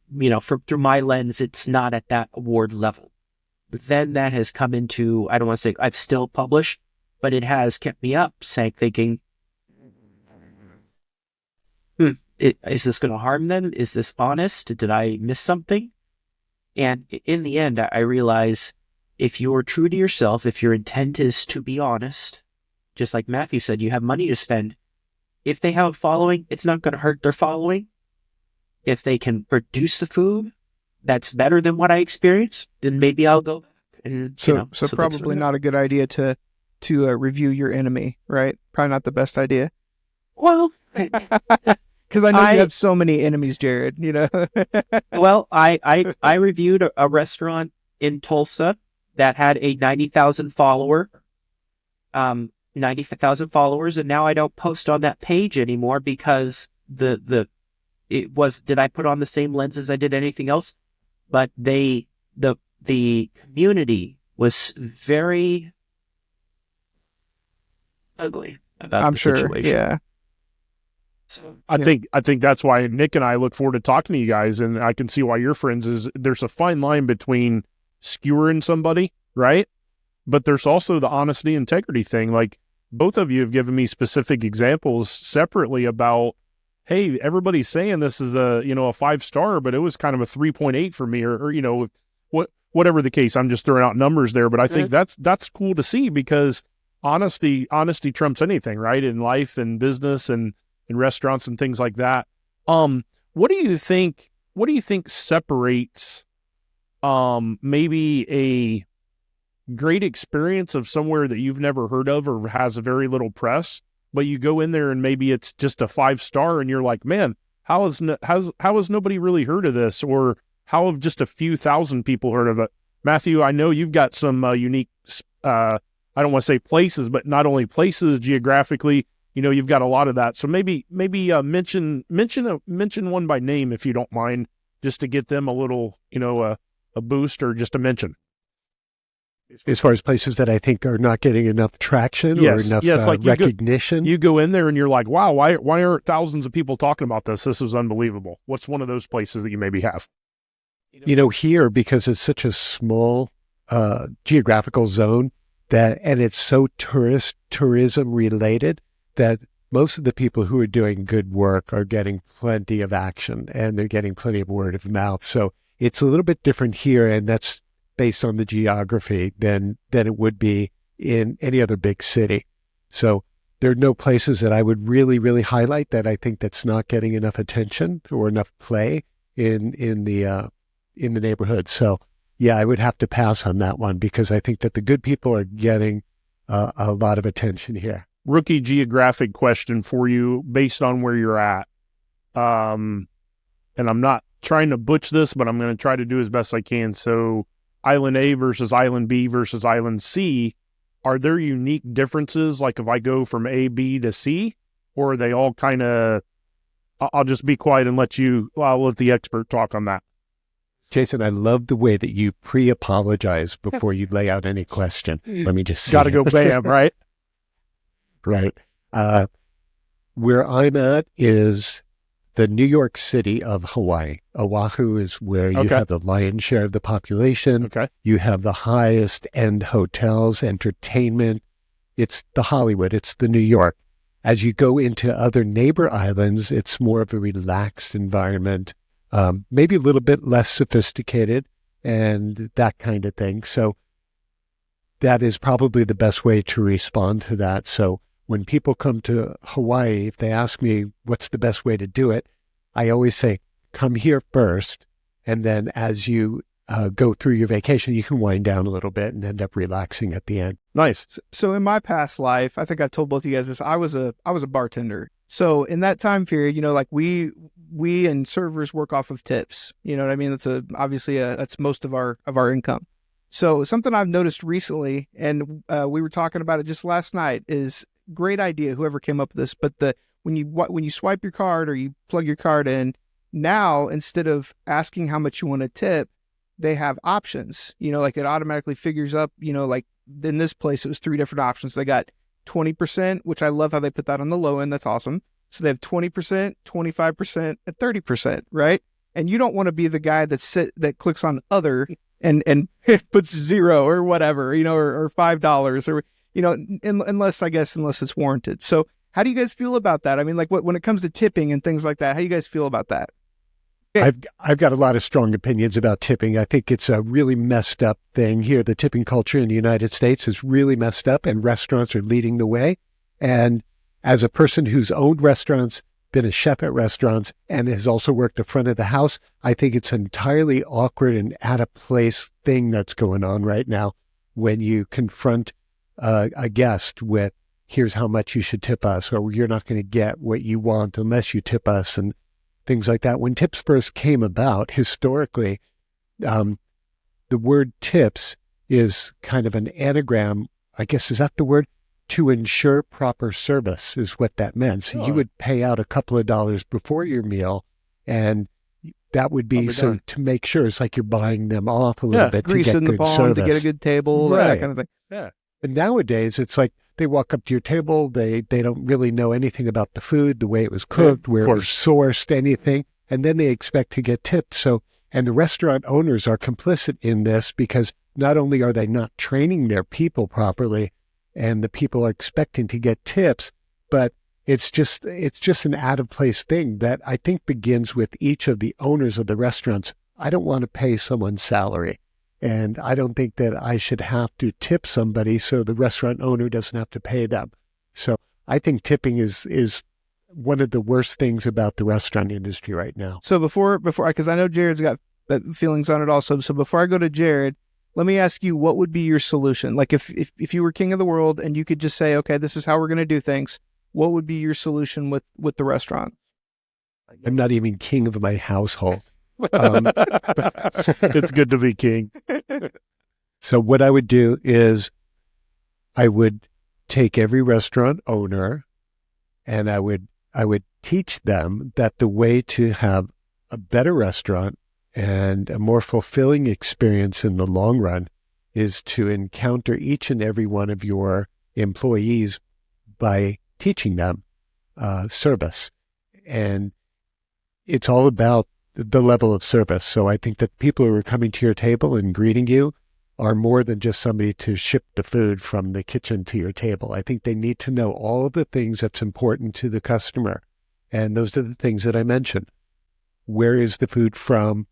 through my lens, it's not at that award level. But then that has come into, I don't want to say I've still published, but it has kept me up, thinking, is this going to harm them? Is this honest? Did I miss something? And in the end, I realize if you're true to yourself, if your intent is to be honest, just like Matthew said, you have money to spend. If they have a following, it's not going to hurt their following. If they can produce the food that's better than what I experienced, then maybe I'll go back. And, So probably not a good idea to review your enemy, right? Probably not the best idea. Well, because I know you have so many enemies, Jared. You know. Well, I reviewed a restaurant in Tulsa that had a 90,000 followers, and now I don't post on that page anymore because did I put on the same lens as I did anything else? But the community was very ugly about the situation. Yeah. So, I think that's why Nick and I look forward to talking to you guys, and I can see why you're friends. Is there's a fine line between skewering somebody, right? But there's also the honesty, integrity thing. Like both of you have given me specific examples separately about, hey, everybody's saying this is a 5-star, but it was kind of a 3.8 for me, or whatever the case. I'm just throwing out numbers there, but I think that's cool to see because honesty trumps anything, right? In life and business and in restaurants and things like that. What do you think separates maybe a great experience of somewhere that you've never heard of or has very little press, but you go in there and maybe it's just a 5-star and you're like, man, how has nobody really heard of this? Or how have just a few thousand people heard of it? Matthew, I know you've got some unique, I don't want to say places, but not only places geographically, you've got a lot of that. So maybe mention one by name if you don't mind, just to get them a little, a boost or just a mention. As far as places that I think are not getting enough traction or enough like recognition. You go in there and you're like, wow, why aren't thousands of people talking about this? This is unbelievable. What's one of those places that you maybe have? Here, because it's such a small geographical zone and it's so tourism related, that most of the people who are doing good work are getting plenty of action and they're getting plenty of word of mouth. So it's a little bit different here, and that's based on the geography than it would be in any other big city. So there are no places that I would really, really highlight that I think that's not getting enough attention or enough play in the neighborhood. So yeah, I would have to pass on that one because I think that the good people are getting a lot of attention here. Rookie geographic question for you based on where you're at. And I'm not trying to butch this, but I'm going to try to do as best I can. So Island A versus Island B versus Island C, are there unique differences? Like if I go from A, B to C, or are they all kind of, I'll just be quiet and I'll let the expert talk on that. Jason, I love the way that you pre-apologize before you lay out any question. Let me just say. Got to go bam, right? Right. Where I'm at is the New York City of Hawaii. Oahu is where you have the lion's share of the population. Okay. You have the highest end hotels, entertainment. It's the Hollywood. It's the New York. As you go into other neighbor islands, it's more of a relaxed environment, maybe a little bit less sophisticated and that kind of thing. So that is probably the best way to respond to that. So when people come to Hawaii, if they ask me what's the best way to do it, I always say, come here first. And then as you go through your vacation, you can wind down a little bit and end up relaxing at the end. Nice. So in my past life, I think I told both of you guys this, I was a bartender. So in that time period, like we and servers work off of tips. You know what I mean? That's that's most of our income. So something I've noticed recently, and we were talking about it just last night, is great idea, whoever came up with this, but when you swipe your card or you plug your card in, now instead of asking how much you want to tip, they have options. Like it automatically figures up, like in this place it was 3 different options. They got 20%, which I love how they put that on the low end. That's awesome. So they have 20%, 25%, and 30%, right? And you don't want to be the guy that clicks on other and puts 0 or whatever, or $5, or unless it's warranted. So how do you guys feel about that? I mean, like when it comes to tipping and things like that, how do you guys feel about that? I've got a lot of strong opinions about tipping. I think it's a really messed up thing here. The tipping culture in the United States is really messed up, and restaurants are leading the way. And as a person who's owned restaurants, been a chef at restaurants, and has also worked the front of the house, I think it's an entirely awkward and out of place thing that's going on right now when you confront a guest with, here's how much you should tip us, or you're not going to get what you want unless you tip us, and things like that. When tips first came about, historically, the word tips is kind of an anagram, I guess, is that the word? To ensure proper service is what that meant. So you would pay out a couple of dollars before your meal, and that would be so to make sure. It's like you're buying them off a little bit to get greasing the good palm service. to get a good table, that kind of thing. Yeah. And nowadays, it's like they walk up to your table, they don't really know anything about the food, the way it was cooked, where it was sourced, anything, and then they expect to get tipped. So, and the restaurant owners are complicit in this because not only are they not training their people properly, and the people are expecting to get tips, but it's just an out of place thing that I think begins with each of the owners of the restaurants. I don't want to pay someone's salary, and I don't think that I should have to tip somebody so the restaurant owner doesn't have to pay them. So I think tipping is one of the worst things about the restaurant industry right now. So before, because I know Jared's got feelings on it also. So before I go to Jared, let me ask you, what would be your solution? Like if you were king of the world and you could just say, okay, this is how we're going to do things, what would be your solution with the restaurant? I'm not even king of my household. It's good to be king. So what I would do is I would take every restaurant owner and I would teach them that the way to have a better restaurant and a more fulfilling experience in the long run is to encounter each and every one of your employees by teaching them service. And it's all about the level of service. So I think that people who are coming to your table and greeting you are more than just somebody to ship the food from the kitchen to your table. I think they need to know all of the things that's important to the customer. And those are the things that I mentioned. Where is the food from?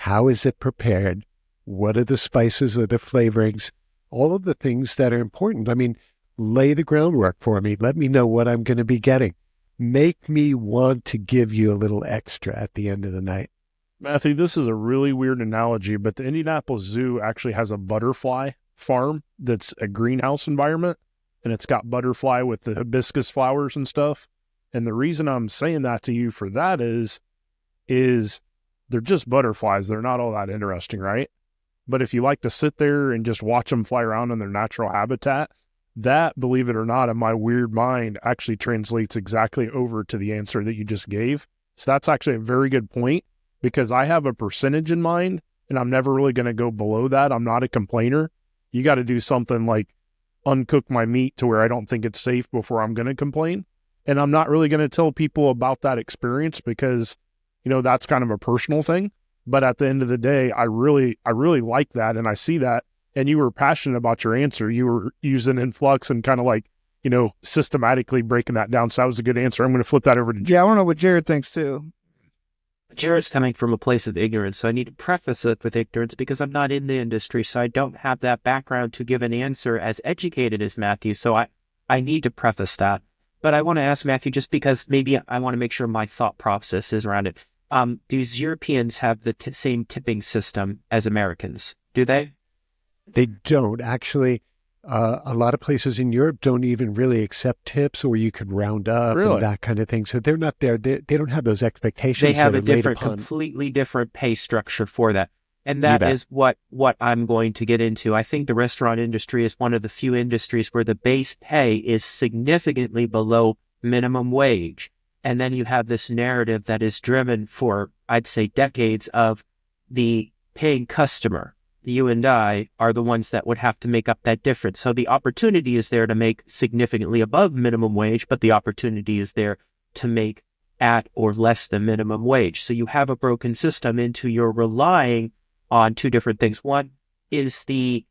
How is it prepared? What are the spices or the flavorings? All of the things that are important. I mean, lay the groundwork for me. Let me know what I'm going to be getting. Make me want to give you a little extra at the end of the night. Matthew, this is a really weird analogy, but the Indianapolis Zoo actually has a butterfly farm that's a greenhouse environment, and it's got butterfly with the hibiscus flowers and stuff. And the reason I'm saying that to you for that is they're just butterflies. They're not all that interesting, right? But if you like to sit there and just watch them fly around in their natural habitat, that, believe it or not, in my weird mind actually translates exactly over to the answer that you just gave. So that's actually a very good point, because I have a percentage in mind and I'm never really going to go below that. I'm not a complainer. You got to do something like uncook my meat to where I don't think it's safe before I'm going to complain. And I'm not really going to tell people about that experience because, that's kind of a personal thing. But at the end of the day, I really like that. And I see that. And you were passionate about your answer. You were using influx and kind of like, systematically breaking that down. So that was a good answer. I'm going to flip that over to Jared. Yeah, I want to know what Jared thinks too. Jared's coming from a place of ignorance, so I need to preface it with ignorance because I'm not in the industry, so I don't have that background to give an answer as educated as Matthew. So I need to preface that. But I want to ask Matthew, just because maybe I want to make sure my thought process is around it. Do Europeans have the same tipping system as Americans? Do they? They don't. Actually, a lot of places in Europe don't even really accept tips, or you could round up and that kind of thing. So they're not there. They don't have those expectations. They have that a completely different pay structure for that. And that is what I'm going to get into. I think the restaurant industry is one of the few industries where the base pay is significantly below minimum wage. And then you have this narrative that is driven for, I'd say, decades of the paying customer. You and I are the ones that would have to make up that difference. So the opportunity is there to make significantly above minimum wage, but the opportunity is there to make at or less than minimum wage. So you have a broken system into you're relying on two different things. One is the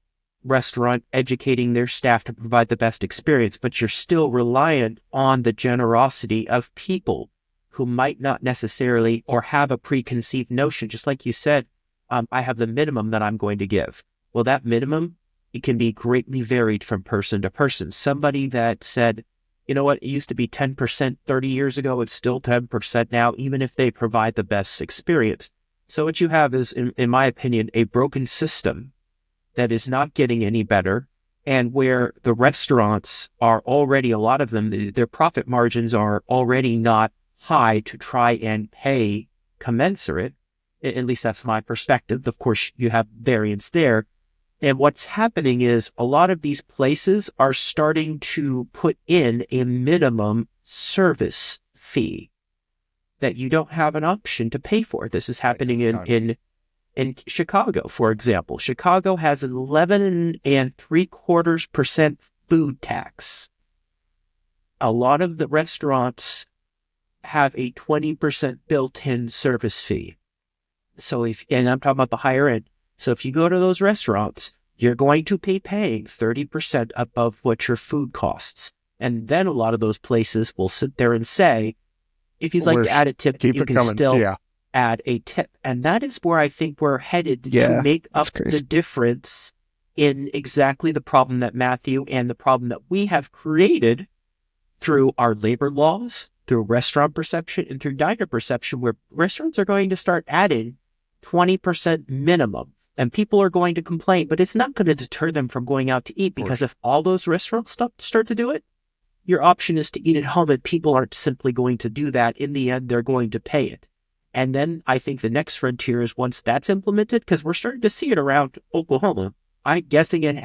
restaurant educating their staff to provide the best experience, but you're still reliant on the generosity of people who might not necessarily or have a preconceived notion. Just like you said, I have the minimum that I'm going to give. Well, that minimum, it can be greatly varied from person to person. Somebody that said, you know what, it used to be 10% 30 years ago, it's still 10% now, even if they provide the best experience. So what you have is, in my opinion, a broken system that is not getting any better, and where the restaurants are already, a lot of them, their profit margins are already not high to try and pay commensurate. At least that's my perspective. Of course, you have variance there. And what's happening is a lot of these places are starting to put in a minimum service fee that you don't have an option to pay for. This is happening in Chicago, for example. Chicago has 11.75% food tax. A lot of the restaurants have a 20% built-in service fee. So and I'm talking about the higher end. So if you go to those restaurants, you're going to be paying 30% above what your food costs. And then a lot of those places will sit there and say, if you'd like to add a tip, you can still add a tip. And that is where I think we're headed to make up the difference in exactly the problem that Matthew and the problem that we have created through our labor laws, through restaurant perception, and through diner perception, where restaurants are going to start adding 20% minimum. And people are going to complain, but it's not going to deter them from going out to eat, because if all those restaurants start to do it, your option is to eat at home, and people aren't simply going to do that. In the end, they're going to pay it. And then I think the next frontier is, once that's implemented, because we're starting to see it around Oklahoma. I'm guessing it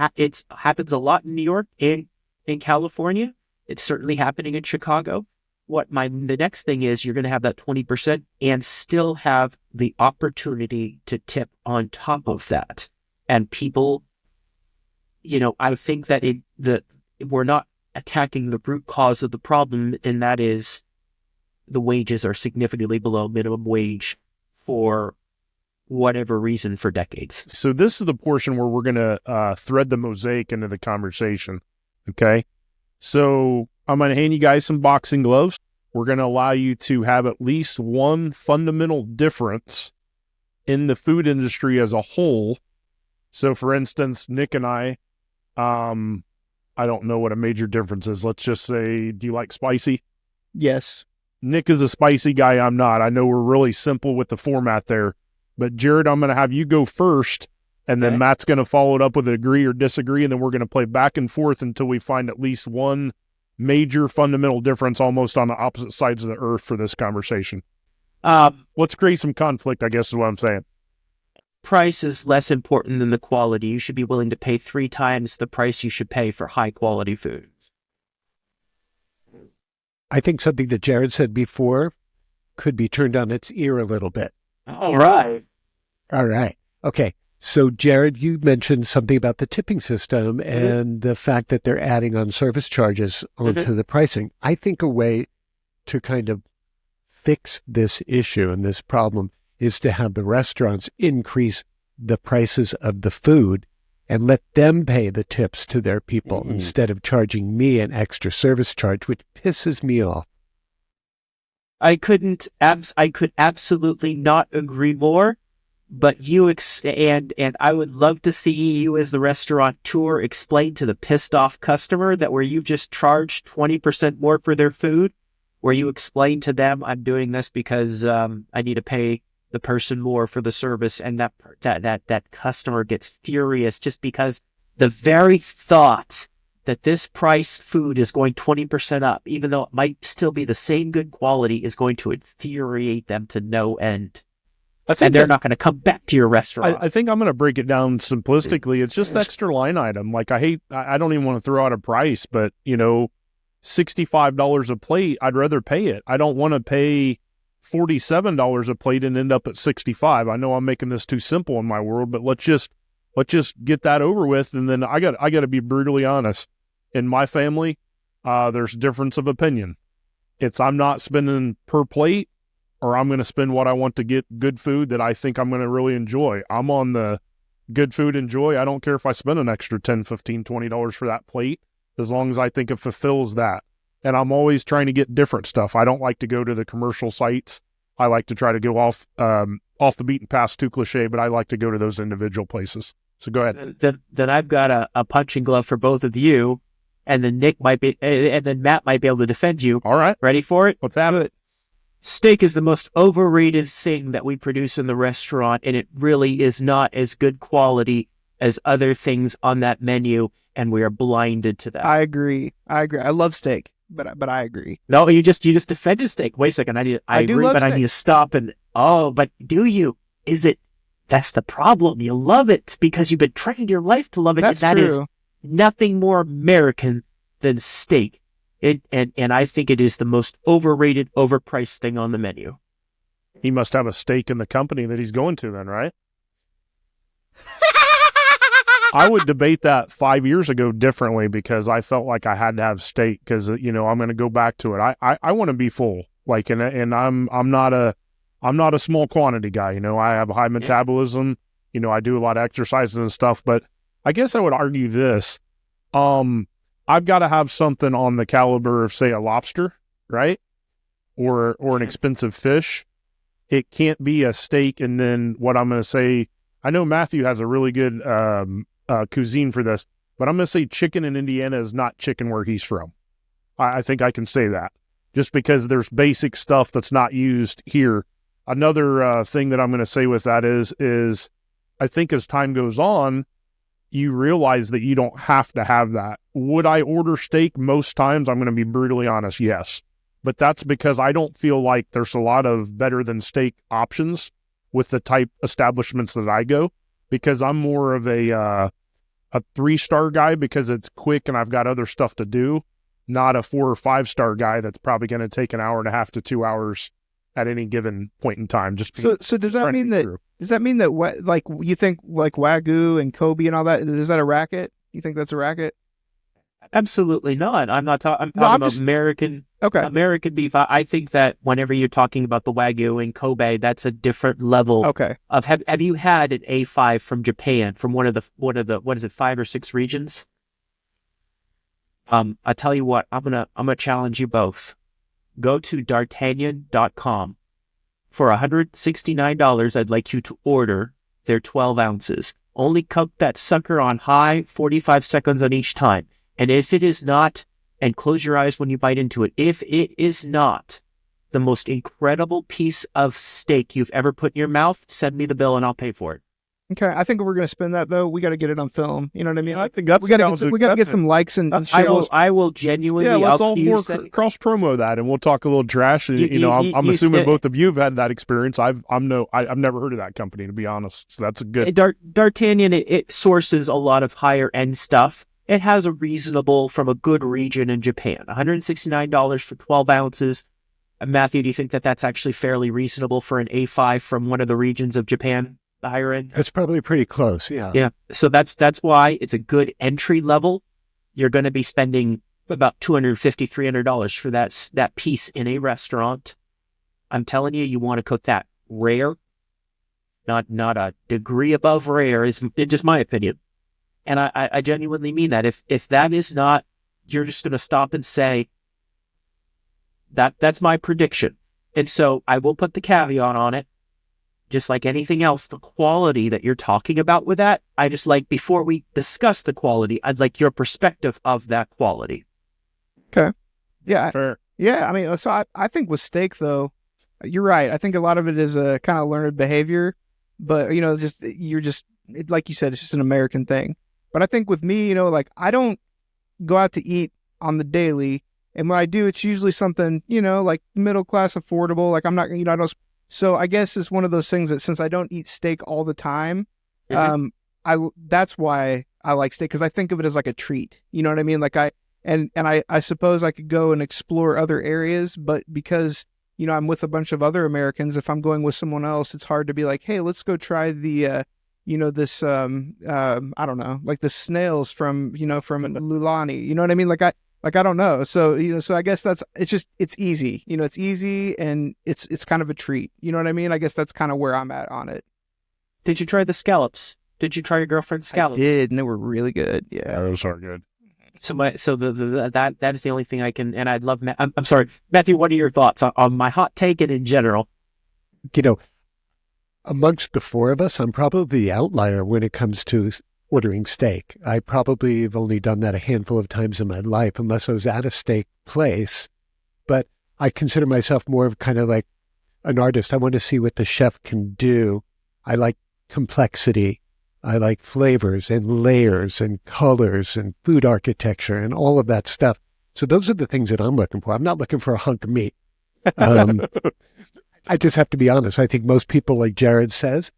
happens a lot in New York and in California. It's certainly happening in Chicago. The next thing is, you're going to have that 20% and still have the opportunity to tip on top of that. And people, I think that we're not attacking the root cause of the problem, and that is the wages are significantly below minimum wage for whatever reason for decades. So this is the portion where we're going to thread the mosaic into the conversation. Okay. So I'm going to hand you guys some boxing gloves. We're going to allow you to have at least one fundamental difference in the food industry as a whole. So for instance, Nick and I don't know what a major difference is. Let's just say, do you like spicy? Yes. Nick is a spicy guy. I'm not. I know we're really simple with the format there. But Jared, I'm going to have you go first, and then Matt's going to follow it up with an agree or disagree, and then we're going to play back and forth until we find at least one major fundamental difference almost on the opposite sides of the earth for this conversation. Let's create some conflict, I guess is what I'm saying. Price is less important than the quality. You should be willing to pay 3 times the price you should pay for high quality food. I think something that Jared said before could be turned on its ear a little bit. All right. Okay. So, Jared, you mentioned something about the tipping system and the fact that they're adding on service charges onto the pricing. I think a way to kind of fix this issue and this problem is to have the restaurants increase the prices of the food and let them pay the tips to their people instead of charging me an extra service charge, which pisses me off. I could absolutely not agree more. But and I would love to see you as the restaurateur explain to the pissed off customer that where you just charged 20% more for their food, where you explain to them, I'm doing this because I need to pay the person more for the service, and that customer gets furious just because the very thought that this price food is going 20% up, even though it might still be the same good quality, is going to infuriate them to no end. And they're not going to come back to your restaurant. I think I'm going to break it down simplistically. It's just extra line item. Like I don't even want to throw out a price, but $65 a plate, I'd rather pay it. I don't want to pay $47 a plate and end up at $65. I know I'm making this too simple in my world, but let's just get that over with. And then I got to be brutally honest. In my family, there's difference of opinion. I'm not spending per plate, or I'm going to spend what I want to get good food that I think I'm going to really enjoy. I'm on the good food, enjoy. I don't care if I spend an extra $10, $15, $20 for that plate, as long as I think it fulfills that. And I'm always trying to get different stuff. I don't like to go to the commercial sites. I like to try to go off the beaten path, too cliche, but I like to go to those individual places. So go ahead. Then I've got a punching glove for both of you, and then Matt might be able to defend you. All right. Ready for it? Let's have it. Steak is the most overrated thing that we produce in the restaurant, and it really is not as good quality as other things on that menu, and we are blinded to that. I agree. I love steak, but I agree. No, you just defended steak. Wait a second. I agree, but steak. I need to stop and but do you? That's the problem. You love it because you've been trained your life to love it, That's and that is true. nothing more American than steak. And I think it is the most overrated, overpriced thing on the menu. He must have a stake in the company that he's going to then, right? I would debate that 5 years ago differently because I felt like I had to have steak because, I'm going to go back to it. I want to be full, and I'm not a small quantity guy. I have a high metabolism. I do a lot of exercises and stuff, but I guess I would argue this. I've got to have something on the caliber of, say, a lobster, right? Or an expensive fish. It can't be a steak. And then what I'm going to say, I know Matthew has a really good cuisine for this, but I'm going to say chicken in Indiana is not chicken where he's from. I think I can say that just because there's basic stuff that's not used here. Another thing that I'm going to say with that is I think as time goes on, you realize that you don't have to have that. Would I order steak most times? I'm going to be brutally honest, yes. But that's because I don't feel like there's a lot of better than steak options with the type establishments that I go, because I'm more of a 3-star guy because it's quick and I've got other stuff to do, not a 4 or 5-star guy that's probably going to take an hour and a half to 2 hours at any given point in time. So does that mean that like you think like Wagyu and Kobe and all that, is that a racket? You think that's a racket? Absolutely not. I'm not talking. I'm talking about American. Okay. American beef. I think that whenever you're talking about the Wagyu and Kobe, that's a different level. Okay. Of have you had an A5 from Japan from one of the what is it, 5 or 6 regions? I tell you what, I'm gonna challenge you both. Go to d'Artagnan.com. For $169, I'd like you to order their 12 ounces. Only cook that sucker on high, 45 seconds on each time. And if it is not, and close your eyes when you bite into it, if it is not the most incredible piece of steak you've ever put in your mouth, send me the bill and I'll pay for it. Okay, I think if we're going to spend that, though, we got to get it on film. You know what I mean? I think that's we got to get some likes and shares. I will genuinely. Yeah, let's all more cross promo that, and we'll talk a little trash. And, I'm assuming both of you have had that experience. I've never heard of that company, to be honest. So that's a good. D'Artagnan. It sources a lot of higher end stuff. It has a reasonable from a good region in Japan. $169 for 12 ounces. Matthew, do you think that that's actually fairly reasonable for an A5 from one of the regions of Japan? The higher end? That's probably pretty close, yeah. Yeah, so that's why it's a good entry level. You're going to be spending about $250, $300 for that piece in a restaurant. I'm telling you, you want to cook that rare, not a degree above rare, is just my opinion. And I genuinely mean that. If that is not, you're just going to stop and say, that's my prediction. And so I will put the caveat on it. Just like anything else, the quality that you're talking about with that, I just like, before we discuss the quality, I'd like your perspective of that quality. Okay. Yeah. Fair. Yeah. I mean, so I think with steak, though, you're right. I think a lot of it is a kind of learned behavior, but, like you said, it's just an American thing. But I think with me, like I don't go out to eat on the daily. And when I do, it's usually something, like middle class, affordable. Like I'm not, I don't. So I guess it's one of those things that since I don't eat steak all the time, that's why I like steak, because I think of it as like a treat. You know what I mean? Like I suppose I could go and explore other areas, but because I'm with a bunch of other Americans, if I'm going with someone else, it's hard to be like, hey, let's go try the this I don't know, like the snails from Lulani. You know what I mean? Like, I don't know. So, so I guess it's easy, it's easy and it's kind of a treat. You know what I mean? I guess that's kind of where I'm at on it. Did you try the scallops? Did you try your girlfriend's I scallops? did, and they were really good. Yeah. Those are good. So that is the only thing I can, and I'd love. I'm sorry, Matthew. What are your thoughts on my hot take and in general? You know, amongst the four of us, I'm probably the outlier when it comes to ordering steak. I probably have only done that a handful of times in my life, unless I was at a steak place. But I consider myself more of kind of like an artist. I want to see what the chef can do. I like complexity. I like flavors and layers and colors and food architecture and all of that stuff. So those are the things that I'm looking for. I'm not looking for a hunk of meat. I just have to be honest. I think most people, like Jared says,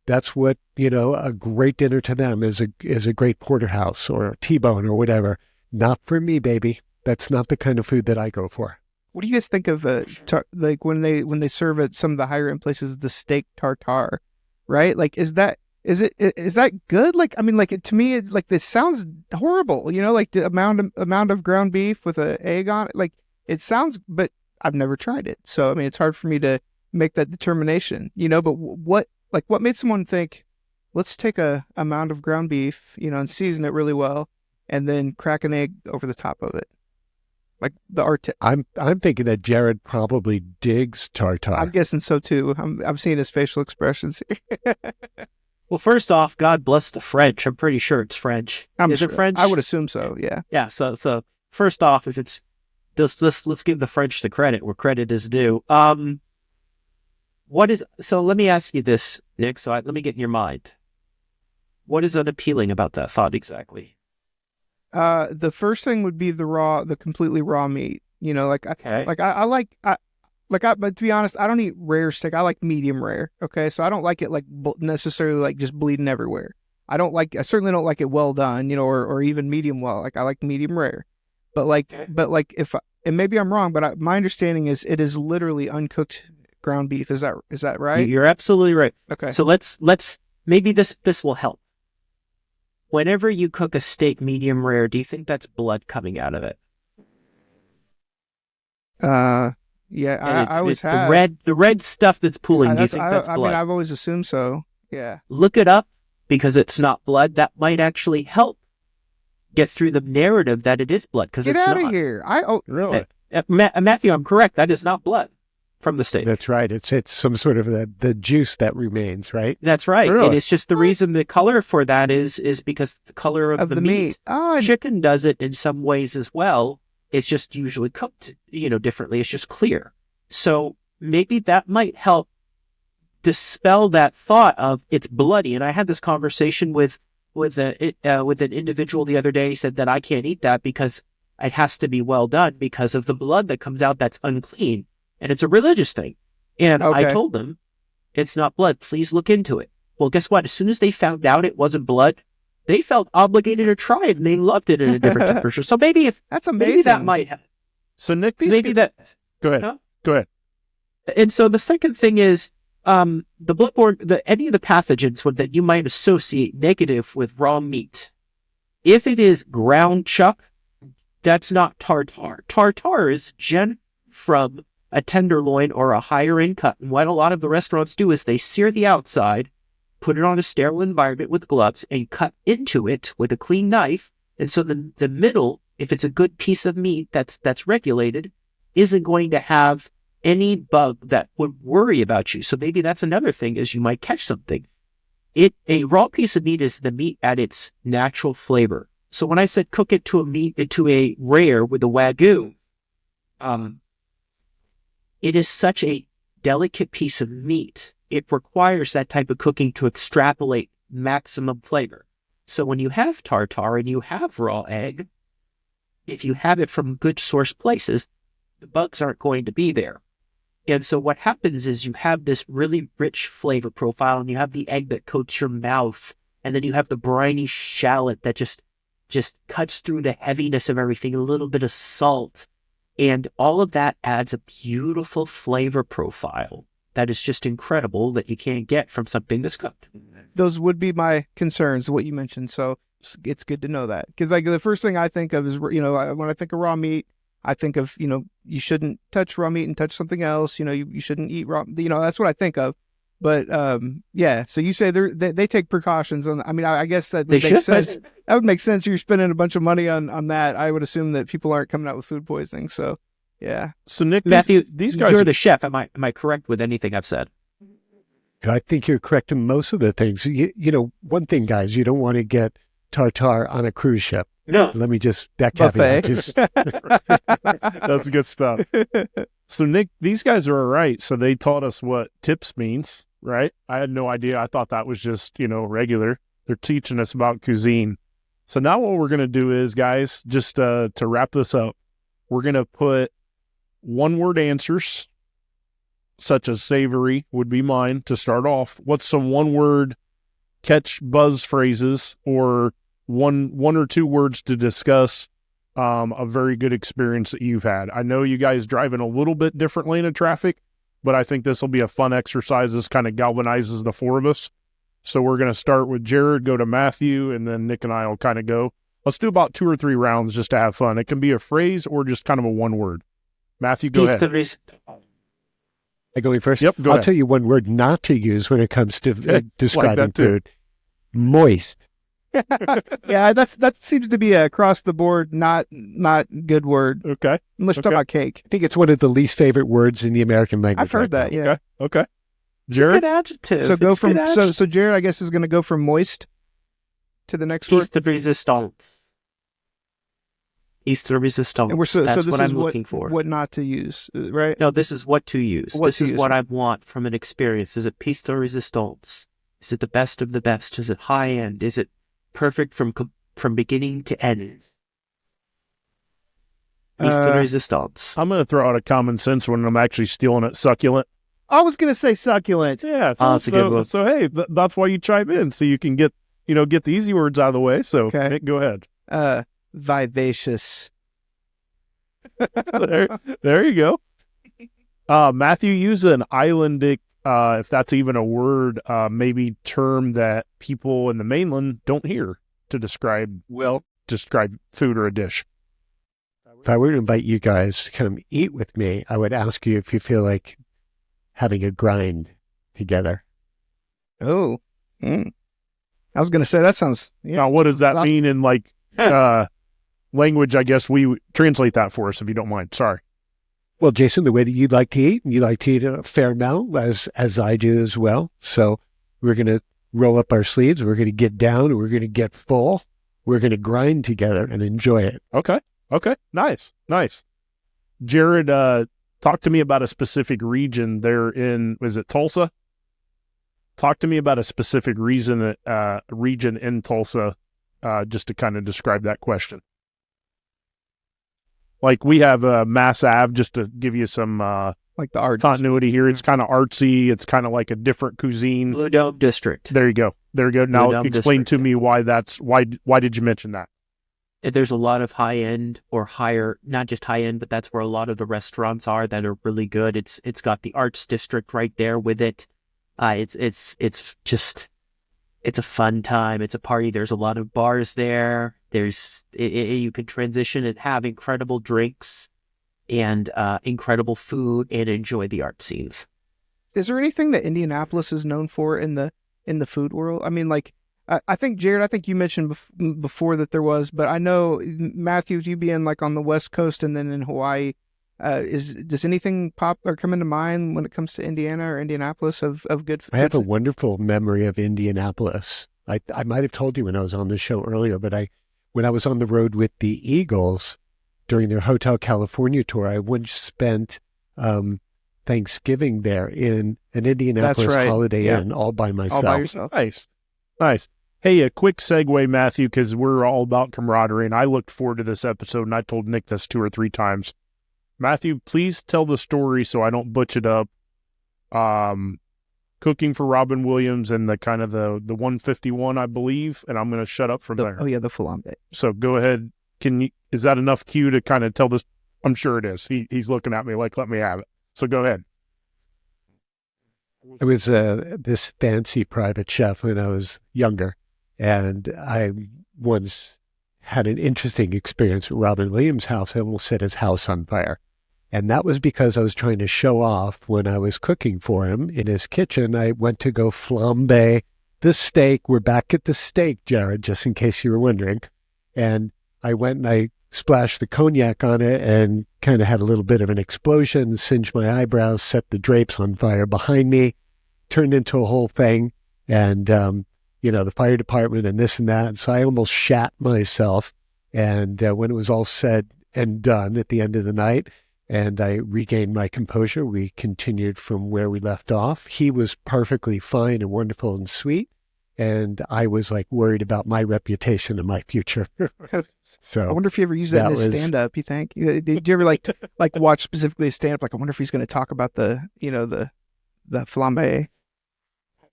that's what, a great dinner to them is a great porterhouse or a T-bone or whatever. Not for me, baby. That's not the kind of food that I go for. What do you guys think of like when they serve at some of the higher end places the steak tartare, right? Like, is that good? Like, I mean, like to me, this sounds horrible. Like the amount of ground beef with an egg on it. Like it sounds, but I've never tried it, so I mean, it's hard for me to make that determination. But what made someone think, let's take a mound of ground beef, and season it really well, and then crack an egg over the top of it? Like the art. I'm thinking that Jared probably digs tartare. I'm guessing so too. I'm seeing his facial expressions here. Well, first off, God bless the French. I'm pretty sure it's French. Is it French? I would assume so. Yeah. Yeah. So first off, if it's let's give the French the credit where credit is due. So let me ask you this, Nick. So let me get in your mind. What is unappealing about that thought exactly? The first thing would be the completely raw meat. Okay. But to be honest, I don't eat rare steak. I like medium rare. Okay, so I don't like it like necessarily like just bleeding everywhere. I certainly don't like it well done, or even medium well. Like I like medium rare, but and maybe I'm wrong, but my understanding is it is literally uncooked ground beef. Is that right? You're absolutely right. Okay. So let's maybe this will help. Whenever you cook a steak medium rare, do you think that's blood coming out of it? Yeah, I always have the red stuff that's pooling. Do you think that's blood? I mean, I've always assumed so. Yeah. Look it up, because it's not blood. That might actually help get through the narrative that it is blood, because it's not. Get out of here! Really? Matthew, I'm correct. That is not blood from the steak. That's right. It's some sort of the juice that remains, right? That's right. Really? And it's just the reason the color for that is because the color of the meat. Oh, Chicken does it in some ways as well. It's just usually cooked, differently. It's just clear. So maybe that might help dispel that thought of it's bloody. And I had this conversation with an individual the other day. He said that I can't eat that because it has to be well done because of the blood that comes out that's unclean. And it's a religious thing. And Okay. I told them, it's not blood. Please look into it. Well, guess what? As soon as they found out it wasn't blood, they felt obligated to try it, and they loved it at a different temperature. So maybe that's amazing. maybe that might help. So Nick, Go ahead. Huh? Go ahead. And so the second thing is the bloodborne, any of the pathogens that you might associate negative with raw meat. If it is ground chuck, that's not tartare. Tartare is from a tenderloin or a higher end cut. And what a lot of the restaurants do is they sear the outside, put it on a sterile environment with gloves, and cut into it with a clean knife. And so the middle, if it's a good piece of meat that's regulated, isn't going to have any bug that would worry about you. So maybe that's another thing, is you might catch something. A raw piece of meat is the meat at its natural flavor. So when I said cook it to a rare with a Wagyu, it is such a delicate piece of meat. It requires that type of cooking to extrapolate maximum flavor. So when you have tartare and you have raw egg, if you have it from good source places, the bugs aren't going to be there. And so what happens is you have this really rich flavor profile, and you have the egg that coats your mouth, and then you have the briny shallot that just cuts through the heaviness of everything, a little bit of salt. And all of that adds a beautiful flavor profile that is just incredible, that you can't get from something that's cooked. Those would be my concerns, what you mentioned. So it's good to know that, because like the first thing I think of is, when I think of raw meat, I think of, you shouldn't touch raw meat and touch something else. You shouldn't eat raw. That's what I think of. But yeah. So you say they take precautions on. I mean, I guess that They makes should. sense. That would make sense. You're spending a bunch of money on that. I would assume that people aren't coming out with food poisoning. So yeah. So Nick, Matthew, these guys, you're the chef. Am I correct with anything I've said? I think you're correct in most of the things. You know, one thing, guys, you don't want to get tartare on a cruise ship. No. Let me just, that Buffet. caveat, just, that's good stuff. So Nick, these guys are all right. So they taught us what tips means, right? I had no idea. I thought that was just, regular. They're teaching us about cuisine. So now what we're going to do is, guys, just to wrap this up, we're going to put one-word answers, such as savory would be mine to start off. What's some one-word catch buzz phrases or one or two words to discuss a very good experience that you've had? I know you guys drive in a little bit different lane of traffic, but I think this will be a fun exercise. This kind of galvanizes the four of us. So we're going to start with Jared, go to Matthew, and then Nick and I will kind of go. Let's do about 2 or 3 rounds just to have fun. It can be a phrase or just kind of a one word. Matthew, go ahead. I going first? Yep, go I'll ahead. tell you one word not to use when it comes to describing that too. food. Moist. Yeah, that seems to be a across the board not good word. Okay. Unless you're Okay. talking about cake. I think it's one of the least favorite words in the American language. I've heard right that. now. Yeah. Okay. It's a Jared? good adjective. So go It's a from good adjective. so Jared, I guess, is going to go from moist to the next word. Piece de resistance. Piece de resistance. And we're so That's this what is I'm looking for. what not to use, right? No, this is what to use. What This to is use. what I want from an experience. Is it piece de resistance? Is it the best of the best? Is it high end? Is it perfect from beginning to end? Piece de resistance. I'm going to throw out a common sense one. I'm actually stealing it. Succulent. I was going to say succulent. Yeah. Oh, that's a good one. So hey, that's why you chime in, so you can get the easy words out of the way. So Okay. Nick, go ahead. Vivacious. there you go. Matthew, use an islandic, if that's even a word, maybe term that people in the mainland don't hear to describe food or a dish. If I were to invite you guys to come eat with me, I would ask you if you feel like having a grind together. Oh. I was going to say that sounds. Yeah. Now, what does that mean in language? I guess we translate that for us, if you don't mind. Sorry. Well, Jason, the way that you like to eat a fair amount, as I do as well. So we're going to roll up our sleeves. We're going to get down. We're going to get full. We're going to grind together and enjoy it. Okay. Nice. Jared, talk to me about a specific region there is it Tulsa? Talk to me about a specific region in Tulsa, just to kind of describe that question. Like we have Mass Ave, just to give you some Like the art. continuity here. It's kind of artsy. It's kind of like a different cuisine. Blue Dome District. There you go. Now Dome explain District. to me why did you mention that? There's a lot of high end or higher, not just high end, but that's where a lot of the restaurants are that are really good. It's got the arts district right there with it. It's a fun time. It's a party. There's a lot of bars there. You can transition and have incredible drinks and incredible food and enjoy the art scenes. Is there anything that Indianapolis is known for in the food world? I mean, like, I think, Jared, I think you mentioned before that there was, but I know, Matthew, you being like on the West Coast and then in Hawaii, does anything pop or come into mind when it comes to Indiana or Indianapolis of good food? I have a wonderful memory of Indianapolis. I might have told you when I was on the show earlier, but when I was on the road with the Eagles during their Hotel California tour, I once spent Thanksgiving there in an Indianapolis That's right. Holiday Yeah. Inn all by myself. All by yourself. Nice. Hey, a quick segue, Matthew, because we're all about camaraderie, and I looked forward to this episode, and I told Nick this 2 or 3 times. Matthew, please tell the story so I don't butch it up. Cooking for Robin Williams and the kind of the 151, I believe, and I'm going to shut up from there. Oh yeah, the flambe. So go ahead. Is that enough cue to kind of tell this? I'm sure it is. He's looking at me like, let me have it. So go ahead. I was this fancy private chef when I was younger, and I once had an interesting experience at Robin Williams' house. I almost set his house on fire. And that was because I was trying to show off when I was cooking for him in his kitchen. I went to go flambe the steak. We're back at the steak, Jared, just in case you were wondering. And I went and I splashed the cognac on it and kind of had a little bit of an explosion, singed my eyebrows, set the drapes on fire behind me, turned into a whole thing. And, the fire department and this and that. And so I almost shat myself. And when it was all said and done at the end of the night, and I regained my composure, we continued from where we left off. He was perfectly fine and wonderful and sweet. And I was like worried about my reputation and my future. So I wonder if you ever use that in his stand-up. You think? Did you ever like watch specifically his stand-up? Like, I wonder if he's going to talk about the flambe.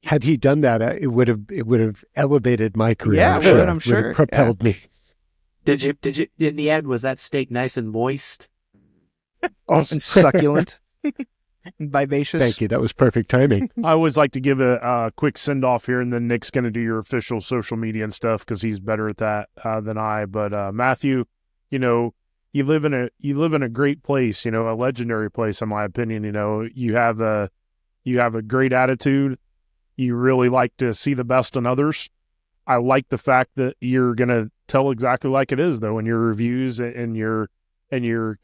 Had he done that, it would have elevated my career. Yeah, I'm sure. Would have propelled me. Did you? In the end, was that steak nice and moist? And succulent, and vivacious. Thank you. That was perfect timing. I always like to give a quick send off here, and then Nick's going to do your official social media and stuff because he's better at that than I. But Matthew, you live in a great place, a legendary place in my opinion. You have a great attitude. You really like to see the best in others. I like the fact that you're going to tell exactly like it is, though, in your reviews and your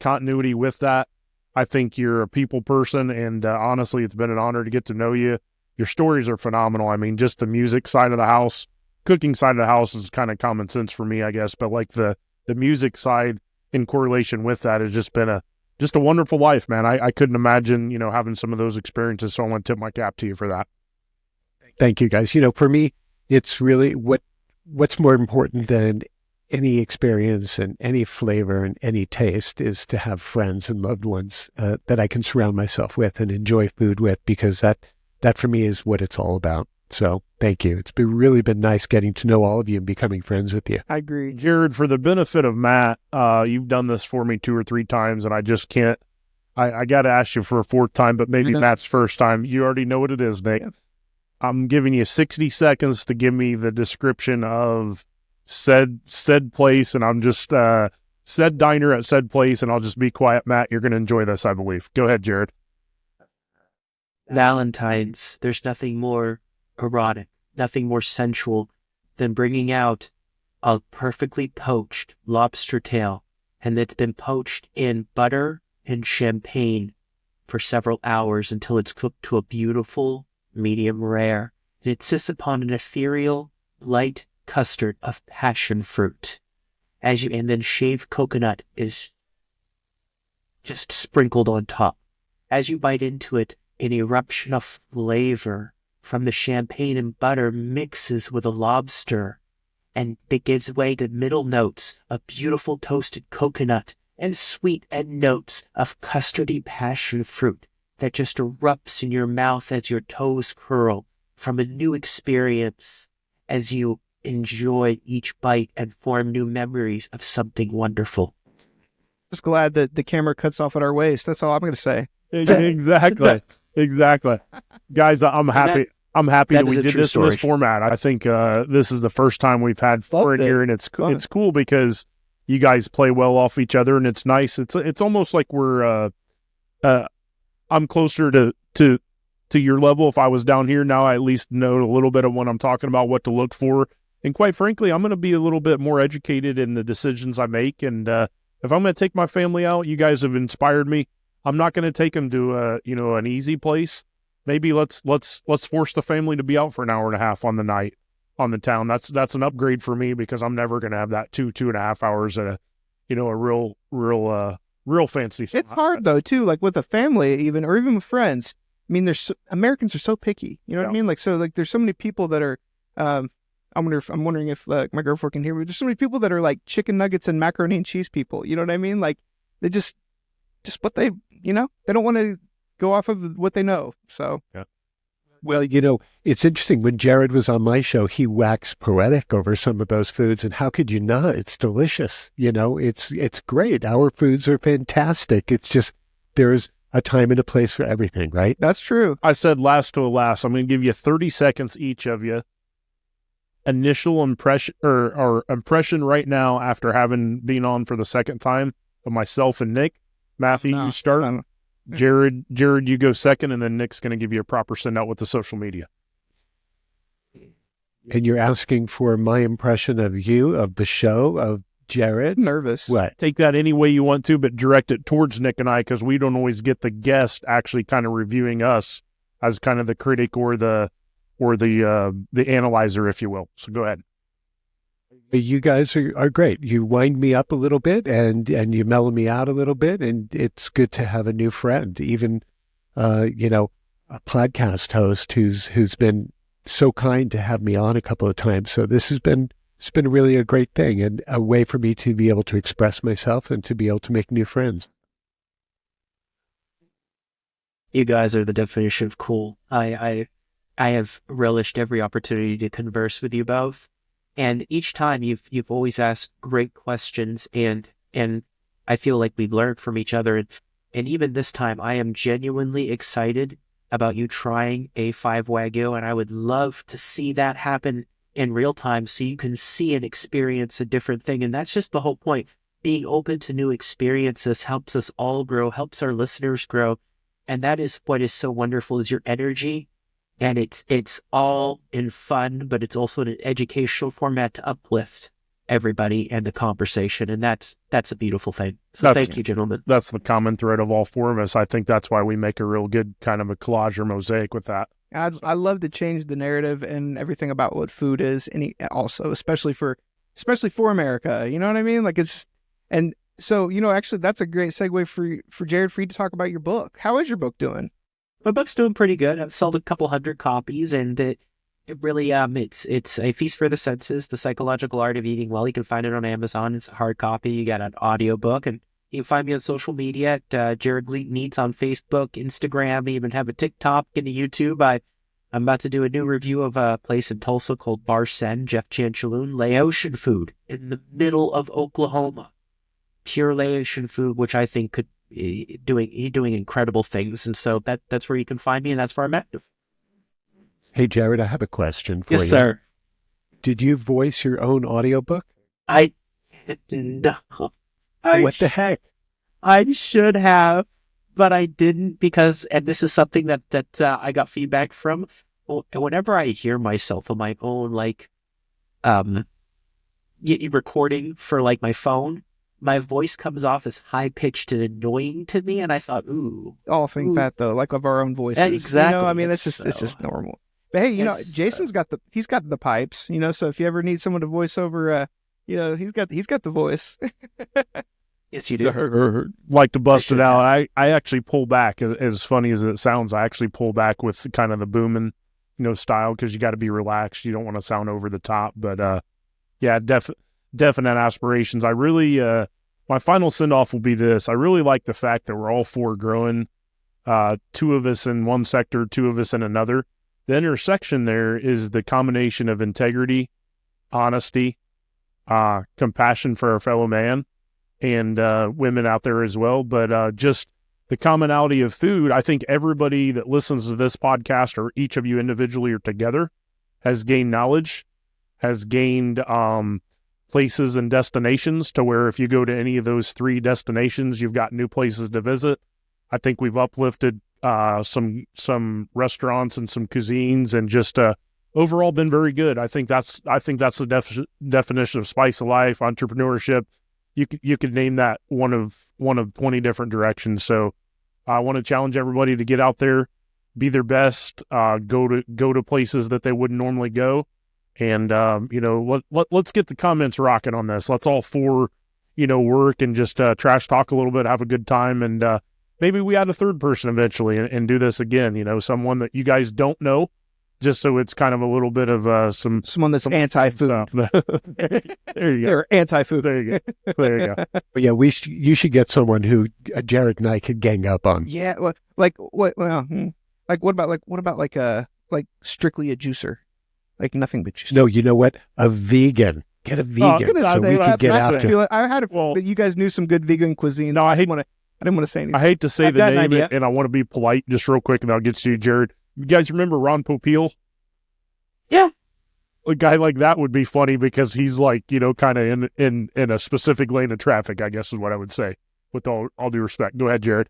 continuity with that. I think you're a people person, and honestly, it's been an honor to get to know you. Your stories are phenomenal. I mean, just the music side of the house, cooking side of the house is kind of common sense for me, I guess. But like the music side in correlation with that has just been a wonderful life, man. I couldn't imagine, having some of those experiences. So I want to tip my cap to you for that. Thank you, guys. For me, it's really what's more important than any experience and any flavor and any taste is to have friends and loved ones that I can surround myself with and enjoy food with, because that for me is what it's all about. So thank you. It's really been nice getting to know all of you and becoming friends with you. I agree. Jared, for the benefit of Matt, you've done this for me 2 or 3 times, and I just can't. I got to ask you for a 4th time, but maybe Matt's first time. You already know what it is, Nick. Yeah. I'm giving you 60 seconds to give me the description of said place, and I'm just said diner at said place, and I'll just be quiet. Matt, you're going to enjoy this, I believe. Go ahead, Jared. Valentine's. There's nothing more erotic, nothing more sensual than bringing out a perfectly poached lobster tail, and it's been poached in butter and champagne for several hours until it's cooked to a beautiful medium rare, and it sits upon an ethereal, light custard of passion fruit. And then shaved coconut is just sprinkled on top. As you bite into it, an eruption of flavor from the champagne and butter mixes with the lobster, and it gives way to middle notes of beautiful toasted coconut and sweet end notes of custardy passion fruit that just erupts in your mouth as your toes curl from a new experience as you enjoy each bite and form new memories of something wonderful. Just glad that the camera cuts off at our waist. That's all I'm going to say. Exactly. Guys, I'm happy. I'm happy that we did this in this format. I think this is the first time we've had 4 in here, and it's cool because you guys play well off each other, and it's nice. It's almost like we're I'm closer to your level. If I was down here now, I at least know a little bit of what I'm talking about, what to look for. And quite frankly, I'm going to be a little bit more educated in the decisions I make. And if I'm going to take my family out, you guys have inspired me. I'm not going to take them to an easy place. Maybe let's force the family to be out for an hour and a half on the night on the town. That's an upgrade for me because I'm never going to have that 2.5 hours at a real fancy spot. It's hard though too, like with a family or even with friends. I mean, Americans are so picky. You know what I mean? Like, so like there's so many people that are, I'm wondering if my girlfriend can hear me. There's so many people that are like chicken nuggets and macaroni and cheese people. You know what I mean? Like they just what they, they don't want to go off of what they know. So, yeah. Well, it's interesting. When Jared was on my show, he waxed poetic over some of those foods. And how could you not? It's delicious. It's great. Our foods are fantastic. It's just, there's a time and a place for everything, right? That's true. I said last to last. I'm going to give you 30 seconds each of you. Initial impression or impression right now after having been on for the second time of myself and Nick. Matthew, No, you start. I don't- Jared, you go second, and then Nick's going to give you a proper send out with the social media. And you're asking for my impression of you, of the show, of Jared? nervous. What? Take that any way you want to, but direct it towards Nick and I, because we don't always get the guest actually kind of reviewing us as kind of the critic or the analyzer, if you will. So go ahead. You guys are great. You wind me up a little bit and you mellow me out a little bit. And it's good to have a new friend, even, a podcast host who's been so kind to have me on a couple of times. So it's been really a great thing and a way for me to be able to express myself and to be able to make new friends. You guys are the definition of cool. I have relished every opportunity to converse with you both, and each time you've always asked great questions, and I feel like we've learned from each other, and even this time I am genuinely excited about you trying A5 Wagyu, and I would love to see that happen in real time so you can see and experience a different thing. And that's just the whole point. Being open to new experiences helps us all grow, helps our listeners grow. And that is what is so wonderful, is your energy. And it's all in fun, but it's also in an educational format to uplift everybody and the conversation. And that's a beautiful thing. So thank you, gentlemen. That's the common thread of all four of us. I think that's why we make a real good kind of a collage or mosaic with that. I love to change the narrative and everything about what food is, and also especially for America. You know what I mean? Like and so actually that's a great segue for Jared, for you to talk about your book. How is your book doing? My book's doing pretty good. I've sold a couple hundred copies, and it really it's A Feast for the Senses: The Psychological Art of Eating Well. You can find it on Amazon. It's a hard copy. You got an audio book, and you can find me on social media at Jared Gleaton Eats on Facebook, Instagram. I even have a TikTok and a YouTube. I'm about to do a new review of a place in Tulsa called Bar Sen, Jeff Chanchaloon, Laotian food in the middle of Oklahoma. Pure Laotian food, which I think could doing incredible things. And so that's where you can find me, and that's where I'm active. Hey, Jared, I have a question for you. Yes, sir. Did you voice your own audiobook? No. What the heck? I should have, but I didn't, because, and this is something that I got feedback from. Whenever I hear myself on my own, like, recording for like my phone, my voice comes off as high pitched and annoying to me, and I thought, ooh. All think that though, like of our own voices. Yeah, exactly. I mean, it's just normal. But hey, Jason's got the pipes. So if you ever need someone to voice over, he's got the voice. Yes, you do. Like to bust it out. I actually pull back, as funny as it sounds. I actually pull back with kind of the booming, style, because you got to be relaxed. You don't want to sound over the top. But yeah, definite aspirations. I really, my final send off will be this. I really like the fact that we're all four growing. Two of us in one sector, two of us in another. The intersection there is the combination of integrity, honesty, compassion for our fellow man, and women out there as well. But just the commonality of food, I think everybody that listens to this podcast, or each of you individually or together, has gained knowledge, has gained places and destinations, to where if you go to any of those three destinations, you've got new places to visit. I think we've uplifted some restaurants and some cuisines, and just overall been very good. I think that's the definition of spice of life, entrepreneurship. You could name that one of 20 different directions. So I want to challenge everybody to get out there, be their best, go to places that they wouldn't normally go. And, let's get the comments rocking on this. Let's all four, work and just trash talk a little bit, have a good time. And maybe we add a third person eventually and do this again, someone that you guys don't know, just so it's kind of a little bit of someone that's anti-food. There you go. They're anti-food. There you go. There you go. But yeah, you should get someone who Jared and I could gang up on. Yeah. Well, like what? Well, what about like strictly a juicer? Like nothing but juice. No, you know what? A vegan. Get a vegan, so we could get after. I had that you guys knew some good vegan cuisine. No, I didn't want to say anything. I hate to say the name, and I want to be polite just real quick, and I'll get to you, Jared. You guys remember Ron Popeil? Yeah. A guy like that would be funny, because he's like, kind of in a specific lane of traffic, I guess is what I would say. with all due respect. Go ahead, Jared.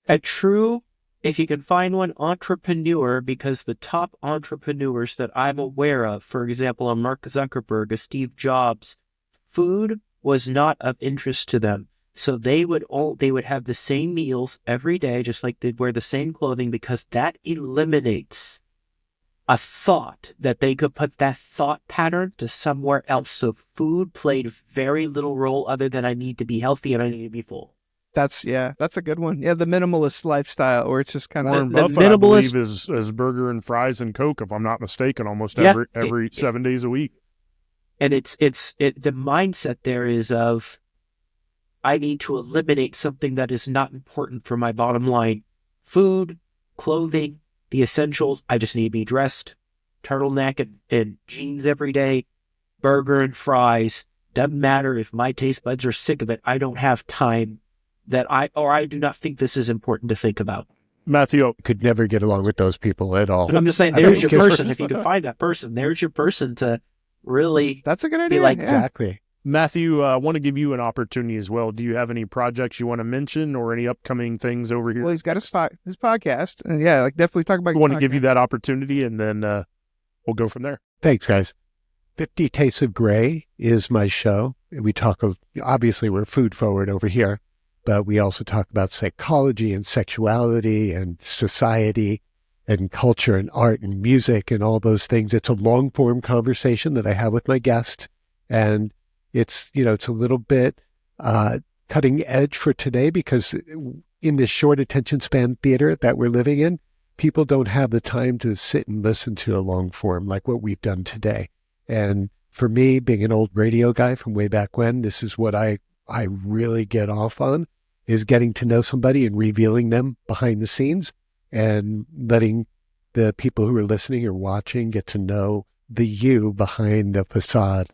A true, if you can find one, entrepreneur, because the top entrepreneurs that I'm aware of, for example, a Mark Zuckerberg, a Steve Jobs, food was not of interest to them. So they would have the same meals every day, just like they'd wear the same clothing, because that eliminates a thought that they could put that thought pattern to somewhere else. So food played very little role other than I need to be healthy and I need to be full. That's a good one. Yeah, the minimalist lifestyle, where it's just kind of Warren the Buffett, I minimalist- believe, is burger and fries and Coke, if I'm not mistaken, almost Yeah, every 7 days a week. And the mindset there is of, I need to eliminate something that is not important for my bottom line. Food, clothing, the essentials. I just need to be dressed, turtleneck and jeans every day, burger and fries. Doesn't matter if my taste buds are sick of it. I don't have time I do not think this is important to think about. Matthew, Could never get along with those people at all. I'm just saying, I there's don't your guess- person. If you can find that person, there's your person to really that's a good be idea. like, yeah. Exactly. Matthew, I want to give you an opportunity as well. Do you have any projects you want to mention or any upcoming things over here? Well, he's got his podcast, and yeah, like definitely talk about. I want to give you that opportunity, and then we'll go from there. Thanks, guys. 50 Tastes of Gray is my show. We talk of, obviously, we're food forward over here, but we also talk about psychology and sexuality and society and culture and art and music and all those things. It's a long form conversation that I have with my guests. And it's, it's a little bit cutting edge for today, because in this short attention span theater that we're living in, people don't have the time to sit and listen to a long form like what we've done today. And for me, being an old radio guy from way back when, this is what I really get off on, is getting to know somebody and revealing them behind the scenes and letting the people who are listening or watching get to know the you behind the facade.